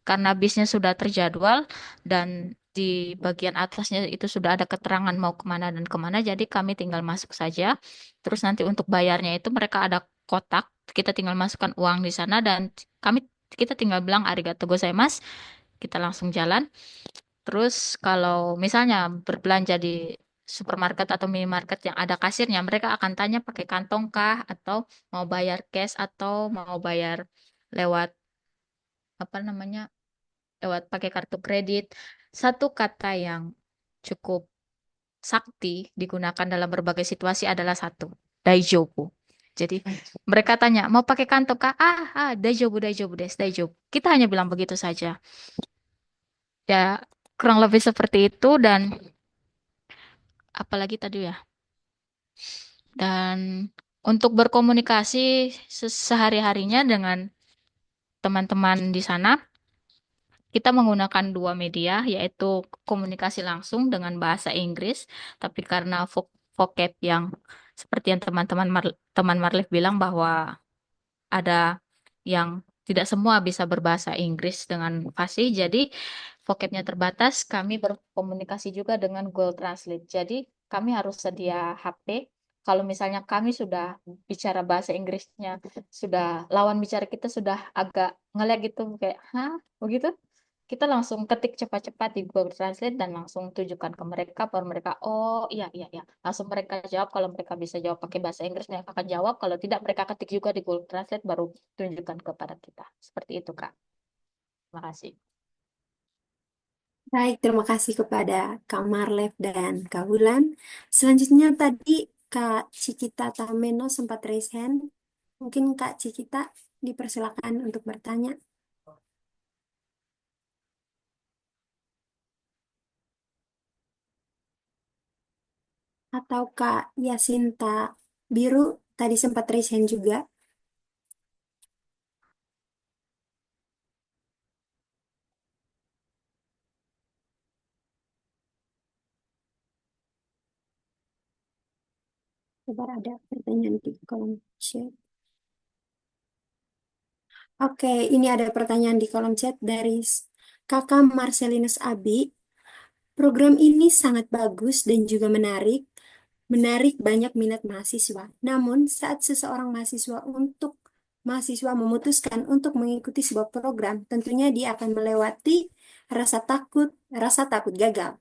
karena bisnya sudah terjadwal dan di bagian atasnya itu sudah ada keterangan mau kemana dan kemana, jadi kami tinggal masuk saja. Terus nanti untuk bayarnya itu mereka ada kotak, kita tinggal masukkan uang di sana dan kami kita tinggal bilang arigato gozaimasu, kita langsung jalan. Terus kalau misalnya berbelanja di supermarket atau minimarket yang ada kasirnya, mereka akan tanya pakai kantong kah atau mau bayar cash atau mau bayar lewat apa namanya lewat pakai kartu kredit. Satu kata yang cukup sakti digunakan dalam berbagai situasi adalah satu, daijobu. Jadi mereka tanya, mau pakai kantong kah? Daijobu, daijobu des, daijobu. Kita hanya bilang begitu saja. Ya, kurang lebih seperti itu dan apalagi tadi ya. Dan untuk berkomunikasi sehari-harinya dengan teman-teman di sana, kita menggunakan dua media, yaitu komunikasi langsung dengan bahasa Inggris, tapi karena vocab yang seperti yang teman Marlif bilang bahwa ada yang tidak semua bisa berbahasa Inggris dengan fasih, jadi vocabnya terbatas. Kami berkomunikasi juga dengan Google Translate. Jadi kami harus sedia HP kalau misalnya kami sudah bicara bahasa Inggrisnya, sudah lawan bicara kita sudah agak ngelag gitu, kayak, hah, begitu? Kita langsung ketik cepat-cepat di Google Translate dan langsung tunjukkan ke mereka, baru mereka, oh iya, iya, iya. Langsung mereka jawab, kalau mereka bisa jawab pakai bahasa Inggris, mereka akan jawab. Kalau tidak, mereka ketik juga di Google Translate, baru tunjukkan kepada kita. Seperti itu, Kak. Terima kasih. Baik, terima kasih kepada Kak Marlev dan Kak Wulan. Selanjutnya tadi Kak Cikita Tameno sempat raise hand. Mungkin Kak Cikita dipersilakan untuk bertanya. Atau Kak Yasinta Biru tadi sempat raise hand juga. Coba ada pertanyaan di kolom chat. Oke, ini ada pertanyaan di kolom chat dari Kakak Marcelinus Abi. Program ini sangat bagus dan juga menarik banyak minat mahasiswa. Namun, saat seseorang mahasiswa memutuskan untuk mengikuti sebuah program, tentunya dia akan melewati rasa takut gagal.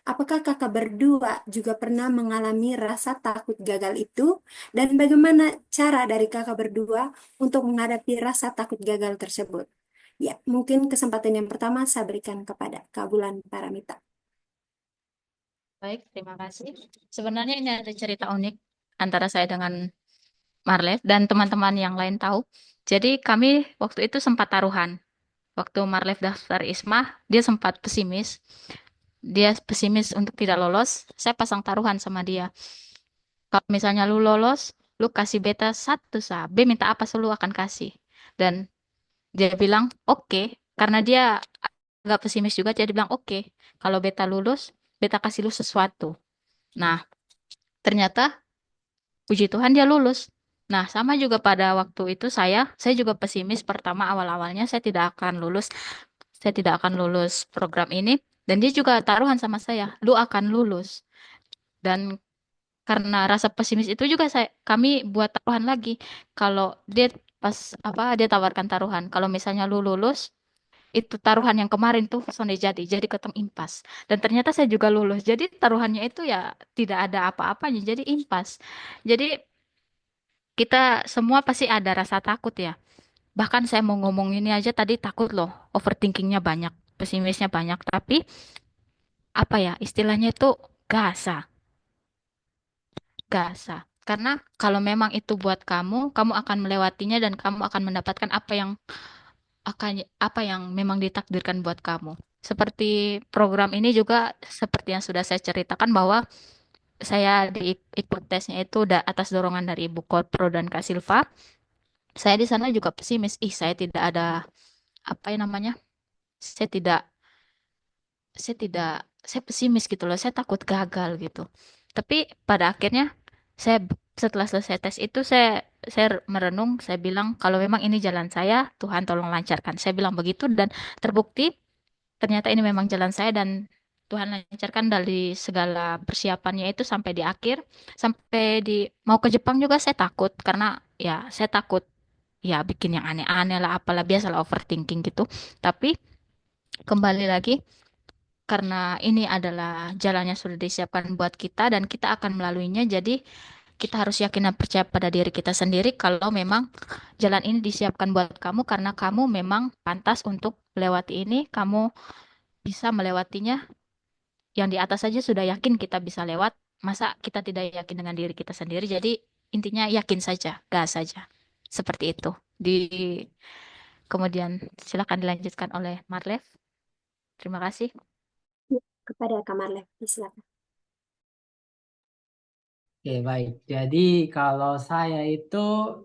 Apakah kakak berdua juga pernah mengalami rasa takut gagal itu? Dan bagaimana cara dari kakak berdua untuk menghadapi rasa takut gagal tersebut? Ya, mungkin kesempatan yang pertama saya berikan kepada Kak Bulan Paramita. Baik, terima kasih. Sebenarnya ini ada cerita unik antara saya dengan Marlev dan teman-teman yang lain tahu. Jadi kami waktu itu sempat taruhan. Waktu Marlev daftar ISMA, dia sempat pesimis. Dia pesimis untuk tidak lolos. Saya pasang taruhan sama dia. Kalau misalnya lu lolos, lu kasih beta satu sa. B minta apa selalu akan kasih. Dan dia bilang oke, karena dia agak pesimis juga. Jadi dia bilang oke, kalau beta lulus, beta kasih lu sesuatu. Nah, ternyata puji Tuhan dia lulus. Nah, sama juga pada waktu itu saya juga pesimis pertama awal-awalnya saya tidak akan lulus. Saya tidak akan lulus program ini dan dia juga taruhan sama saya, lu akan lulus. Dan karena rasa pesimis itu juga kami buat taruhan lagi. Kalau dia pas dia tawarkan taruhan, kalau misalnya lu lulus, itu taruhan yang kemarin tuh sonde jadi ketemu impas. Dan ternyata saya juga lulus. Jadi taruhannya itu ya tidak ada apa-apanya, jadi impas. Jadi kita semua pasti ada rasa takut ya. Bahkan saya mau ngomong ini aja tadi takut loh, overthinkingnya banyak, pesimisnya banyak. Tapi apa ya istilahnya itu gasa, gasa. Karena kalau memang itu buat kamu, kamu akan melewatinya dan kamu akan mendapatkan apa yang memang ditakdirkan buat kamu. Seperti program ini juga seperti yang sudah saya ceritakan bahwa saya ikut tesnya itu atas dorongan dari Ibu Kodpro dan Kak Silva. Saya di sana juga pesimis. Saya tidak ada apa yang namanya? Saya tidak saya tidak saya pesimis gitu loh, saya takut gagal gitu. Tapi pada akhirnya saya setelah selesai tes itu saya merenung, saya bilang kalau memang ini jalan saya, Tuhan tolong lancarkan. Saya bilang begitu dan terbukti ternyata ini memang jalan saya dan Tuhan lancarkan dari segala persiapannya itu sampai di akhir, sampai di mau ke Jepang juga saya takut karena ya saya takut ya bikin yang aneh-aneh lah apalah biasalah overthinking gitu. Tapi kembali lagi karena ini adalah jalannya sudah disiapkan buat kita dan kita akan melaluinya. Jadi kita harus yakin dan percaya pada diri kita sendiri kalau memang jalan ini disiapkan buat kamu karena kamu memang pantas untuk melewati ini, kamu bisa melewatinya. Yang di atas saja sudah yakin kita bisa lewat, masa kita tidak yakin dengan diri kita sendiri? Jadi intinya yakin saja, gas saja. Seperti itu. Di kemudian silakan dilanjutkan oleh Marlev. Terima kasih. Ya, kepada Kak Marlev, silakan. Oke, baik. Jadi kalau saya itu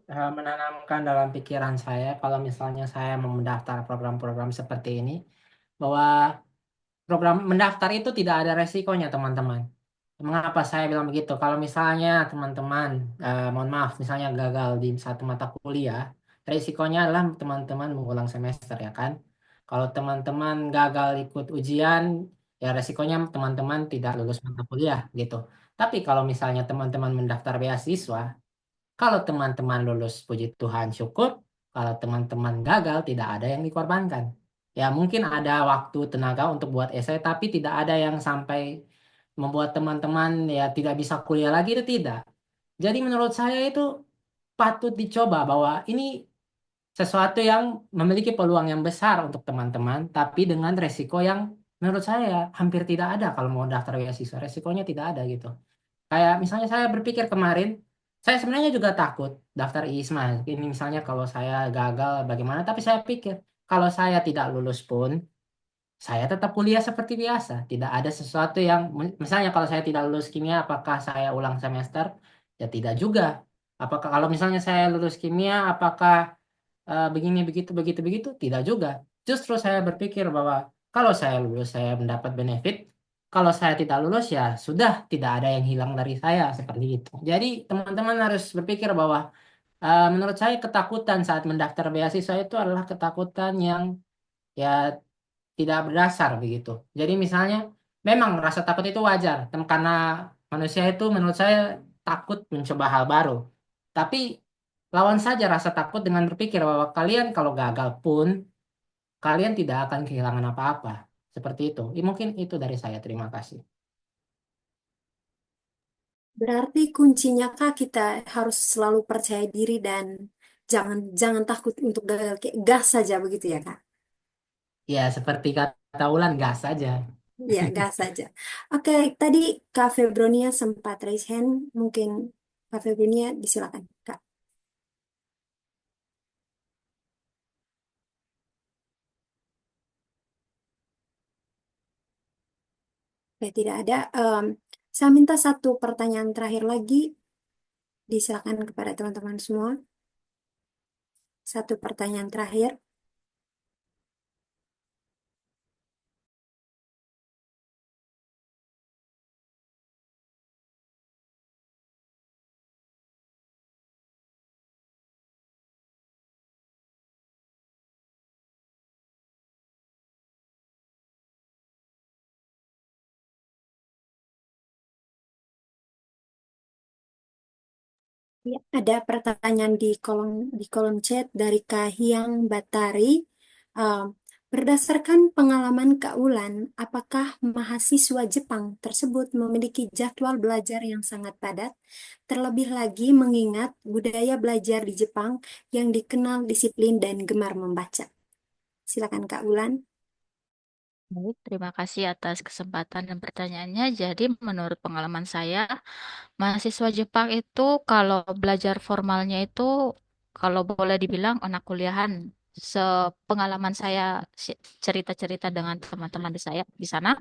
menanamkan dalam pikiran saya, kalau misalnya saya mau mendaftar program-program seperti ini, bahwa program mendaftar itu tidak ada resikonya, teman-teman. Mengapa saya bilang begitu? Kalau misalnya teman-teman, mohon maaf, misalnya gagal di satu mata kuliah, resikonya adalah teman-teman mengulang semester, ya kan? Kalau teman-teman gagal ikut ujian, ya resikonya teman-teman tidak lulus mata kuliah gitu. Tapi kalau misalnya teman-teman mendaftar beasiswa, kalau teman-teman lulus, puji Tuhan, syukur. Kalau teman-teman gagal, tidak ada yang dikorbankan. Ya mungkin ada waktu tenaga untuk buat esai, tapi tidak ada yang sampai membuat teman-teman ya tidak bisa kuliah lagi, itu tidak. Jadi menurut saya itu patut dicoba bahwa ini sesuatu yang memiliki peluang yang besar untuk teman-teman, tapi dengan resiko yang menurut saya hampir tidak ada kalau mau daftar beasiswa. Resikonya tidak ada gitu. Kayak misalnya saya berpikir kemarin, saya sebenarnya juga takut daftar ISMA. Ini misalnya kalau saya gagal bagaimana, tapi saya pikir kalau saya tidak lulus pun, saya tetap kuliah seperti biasa. Tidak ada sesuatu yang, misalnya kalau saya tidak lulus kimia, apakah saya ulang semester? Ya tidak juga. Apakah kalau misalnya saya lulus kimia, apakah begini, begitu, begitu, begitu? Tidak juga. Justru saya berpikir bahwa kalau saya lulus, saya mendapat benefit. Kalau saya tidak lulus, ya sudah tidak ada yang hilang dari saya seperti itu. Jadi teman-teman harus berpikir bahwa menurut saya ketakutan saat mendaftar beasiswa itu adalah ketakutan yang ya tidak berdasar begitu. Jadi misalnya memang rasa takut itu wajar, karena manusia itu menurut saya takut mencoba hal baru. Tapi lawan saja rasa takut dengan berpikir bahwa kalian kalau gagal pun kalian tidak akan kehilangan apa-apa. Seperti itu. Mungkin itu dari saya. Terima kasih. Berarti kuncinya Kak kita harus selalu percaya diri dan jangan jangan takut untuk gagal, kayak gas saja begitu ya Kak. Ya, seperti kata Ulan, gas saja. Ya, gas saja. Oke, tadi Kak Febronia sempat raise hand, mungkin Kak Febronia disilakan Kak. Oke, tidak ada. Saya minta satu pertanyaan terakhir lagi, disilakan kepada teman-teman semua. Satu pertanyaan terakhir. Ya, ada pertanyaan di kolom chat dari Kahiyang Batari. Um, Berdasarkan pengalaman Kak Ulan, apakah mahasiswa Jepang tersebut memiliki jadwal belajar yang sangat padat? Terlebih lagi mengingat budaya belajar di Jepang yang dikenal disiplin dan gemar membaca. Silakan Kak Ulan. Baik, terima kasih atas kesempatan dan pertanyaannya. Jadi, menurut pengalaman saya, mahasiswa Jepang itu kalau belajar formalnya itu, kalau boleh dibilang anak kuliahan, sepengalaman saya cerita-cerita dengan teman-teman di saya di sana,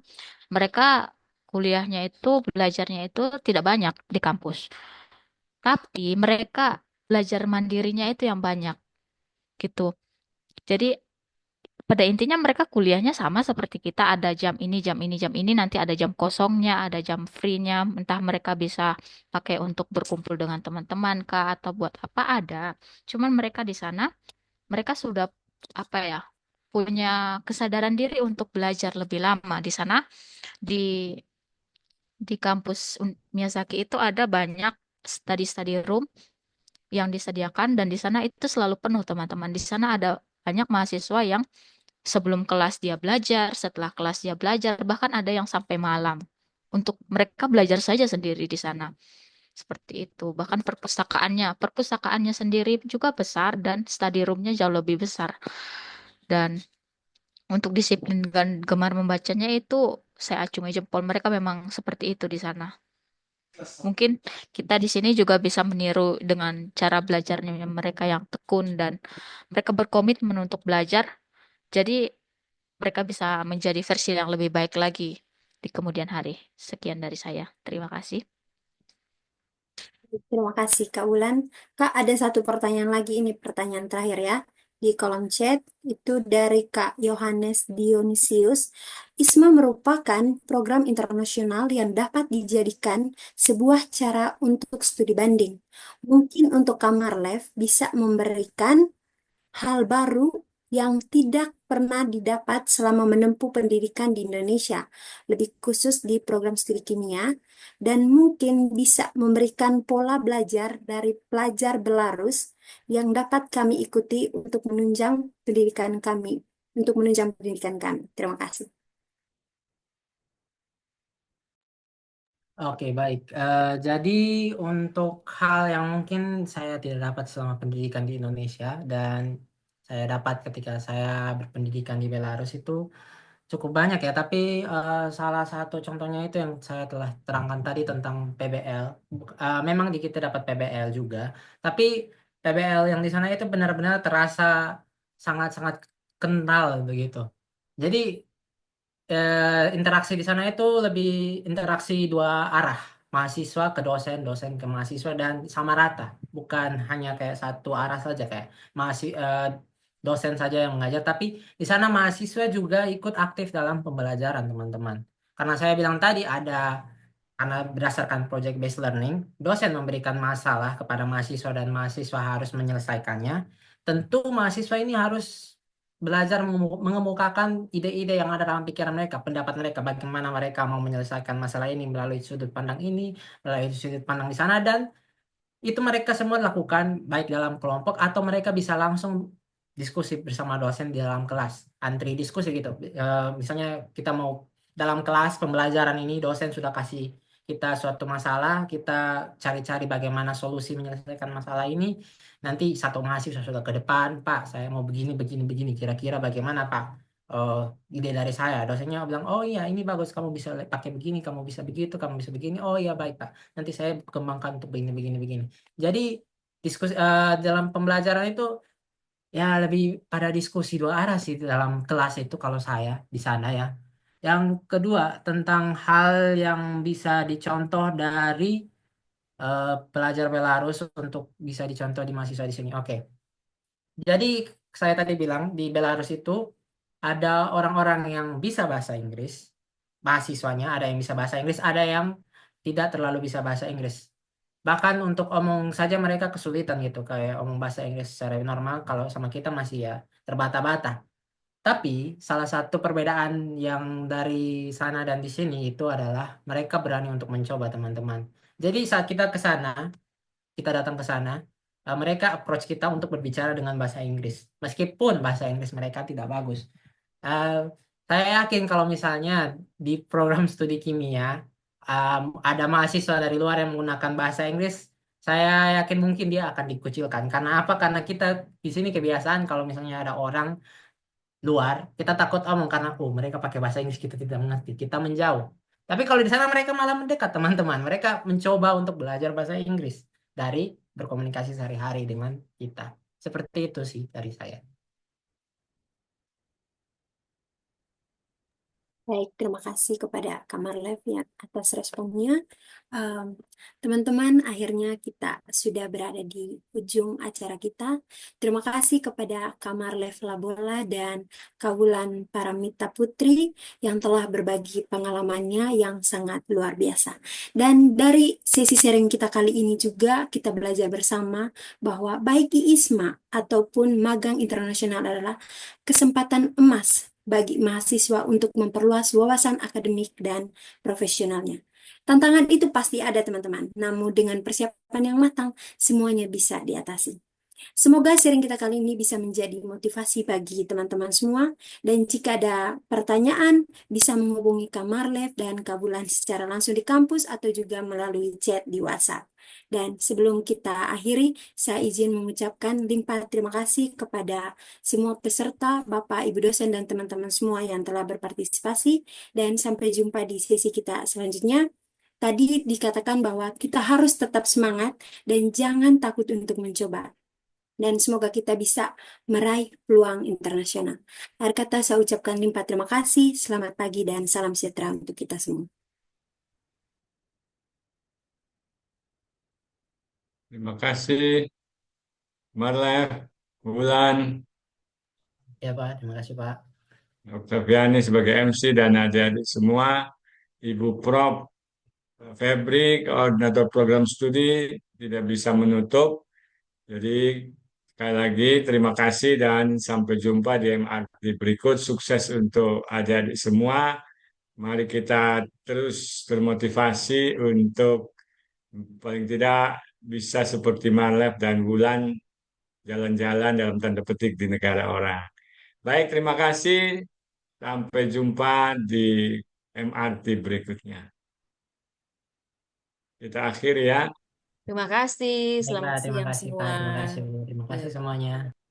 mereka kuliahnya itu, belajarnya itu tidak banyak di kampus. Tapi mereka belajar mandirinya itu yang banyak gitu. Jadi pada intinya mereka kuliahnya sama seperti kita, ada jam ini, jam ini, jam ini, nanti ada jam kosongnya, ada jam free-nya, entah mereka bisa pakai untuk berkumpul dengan teman-teman kah atau buat apa ada. Cuman mereka di sana, mereka sudah apa ya, punya kesadaran diri untuk belajar lebih lama di sana. Di kampus Miyazaki itu ada banyak study room yang disediakan dan di sana itu selalu penuh teman-teman. Di sana ada banyak mahasiswa yang sebelum kelas dia belajar, setelah kelas dia belajar, bahkan ada yang sampai malam. Untuk mereka belajar saja sendiri di sana. Seperti itu. Bahkan perpustakaannya sendiri juga besar dan study roomnya jauh lebih besar. Dan untuk disiplin dan gemar membacanya itu saya acungi jempol. Mereka memang seperti itu di sana. Mungkin kita di sini juga bisa meniru dengan cara belajarnya mereka yang tekun dan mereka berkomitmen untuk belajar. Jadi mereka bisa menjadi versi yang lebih baik lagi di kemudian hari. Sekian dari saya. Terima kasih. Terima kasih Kak Ulan. Kak, ada satu pertanyaan lagi, ini pertanyaan terakhir ya. Di kolom chat, itu dari Kak Yohanes Dionisius. ISMA merupakan program internasional yang dapat dijadikan sebuah cara untuk studi banding. Mungkin untuk Kamar Life bisa memberikan hal baru yang tidak pernah didapat selama menempuh pendidikan di Indonesia, lebih khusus di program studi kimia, dan mungkin bisa memberikan pola belajar dari pelajar Belarus yang dapat kami ikuti untuk menunjang pendidikan kami, Terima kasih. Oke, baik. Jadi untuk hal yang mungkin saya tidak dapat selama pendidikan di Indonesia dan saya dapat ketika saya berpendidikan di Belarus itu cukup banyak ya. Tapi salah satu contohnya itu yang saya telah terangkan tadi tentang PBL. Memang di kita dapat PBL juga, tapi PBL yang di sana itu benar-benar terasa sangat-sangat kental begitu. Jadi interaksi di sana itu lebih interaksi dua arah, mahasiswa ke dosen, dosen ke mahasiswa dan sama rata, bukan hanya kayak satu arah saja kayak dosen saja yang mengajar, tapi di sana mahasiswa juga ikut aktif dalam pembelajaran teman-teman. Karena saya bilang tadi karena berdasarkan project based learning, dosen memberikan masalah kepada mahasiswa dan mahasiswa harus menyelesaikannya. Tentu mahasiswa ini harus belajar mengemukakan ide-ide yang ada dalam pikiran mereka, pendapat mereka, bagaimana mereka mau menyelesaikan masalah ini melalui sudut pandang ini, melalui sudut pandang di sana, dan itu mereka semua lakukan baik dalam kelompok atau mereka bisa langsung diskusi bersama dosen di dalam kelas, antri diskusi gitu. Misalnya kita mau dalam kelas pembelajaran ini dosen sudah kasih kita suatu masalah, kita cari-cari bagaimana solusi menyelesaikan masalah ini. Nanti satu mahasiswa sudah ke depan, Pak, saya mau begini, begini, begini. Kira-kira bagaimana, Pak? Eh, ide dari saya. Dosennya bilang, oh iya, ini bagus. Kamu bisa pakai begini, kamu bisa begitu, kamu bisa begini. Oh iya, baik, Pak. Nanti saya kembangkan untuk begini, begini, begini. Jadi diskusi dalam pembelajaran itu ya lebih pada diskusi dua arah sih dalam kelas itu kalau saya di sana ya. Yang kedua tentang hal yang bisa dicontoh dari pelajar Belarus untuk bisa dicontoh di mahasiswa di sini. Oke, jadi saya tadi bilang di Belarus itu ada orang-orang yang bisa bahasa Inggris, mahasiswanya ada yang bisa bahasa Inggris, ada yang tidak terlalu bisa bahasa Inggris. Bahkan untuk omong saja mereka kesulitan gitu, kayak omong bahasa Inggris secara normal, kalau sama kita masih ya terbata-bata. Tapi salah satu perbedaan yang dari sana dan di sini itu adalah mereka berani untuk mencoba teman-teman. Jadi saat kita ke sana, kita datang ke sana, mereka approach kita untuk berbicara dengan bahasa Inggris. Meskipun bahasa Inggris mereka tidak bagus. Eh, saya yakin kalau misalnya di program studi kimia ada mahasiswa dari luar yang menggunakan bahasa Inggris, saya yakin mungkin dia akan dikucilkan. Karena apa? Karena kita di sini kebiasaan kalau misalnya ada orang luar, kita takut omong karena mereka pakai bahasa Inggris kita tidak mengerti, kita menjauh. Tapi kalau di sana mereka malah mendekat teman-teman, mereka mencoba untuk belajar bahasa Inggris dari berkomunikasi sehari-hari dengan kita. Seperti itu sih dari saya. Baik, terima kasih kepada Kamar Live ya atas responnya. Em, Teman-teman, akhirnya kita sudah berada di ujung acara kita. Terima kasih kepada Kamar Live Labola dan Kawulan Paramita Putri yang telah berbagi pengalamannya yang sangat luar biasa. Dan dari sesi sharing kita kali ini juga kita belajar bersama bahwa baik ISMA ataupun magang internasional adalah kesempatan emas bagi mahasiswa untuk memperluas wawasan akademik dan profesionalnya. Tantangan itu pasti ada, teman-teman. Namun dengan persiapan yang matang, semuanya bisa diatasi. Semoga sharing kita kali ini bisa menjadi motivasi bagi teman-teman semua. Dan jika ada pertanyaan, bisa menghubungi Kak Marlev dan Kak Bulan secara langsung di kampus atau juga melalui chat di WhatsApp. Dan sebelum kita akhiri, saya izin mengucapkan limpah terima kasih kepada semua peserta, Bapak, Ibu dosen, dan teman-teman semua yang telah berpartisipasi. Dan sampai jumpa di sesi kita selanjutnya. Tadi dikatakan bahwa kita harus tetap semangat dan jangan takut untuk mencoba. Dan semoga kita bisa meraih peluang internasional. Akhir kata saya ucapkan limpah terima kasih, selamat pagi dan salam sejahtera untuk kita semua. Terima kasih, Marlef, Bulan, Ya Pak, terima kasih Pak. Dr. Fiani sebagai MC dan adik-adik semua, Ibu Prof. Febri, koordinator program studi, tidak bisa menutup. Jadi Sekali lagi terima kasih dan sampai jumpa di MRT berikut. Sukses untuk adik-adik semua. Mari kita terus termotivasi untuk paling tidak bisa seperti Marlef dan Wulan jalan-jalan dalam tanda petik di negara orang. Baik, terima kasih. Sampai jumpa di MRT berikutnya. Kita akhiri ya. Terima kasih. Baiklah, Selamat terima siang kasih Kak, semua. terima kasih, terima kasih Ya. semuanya.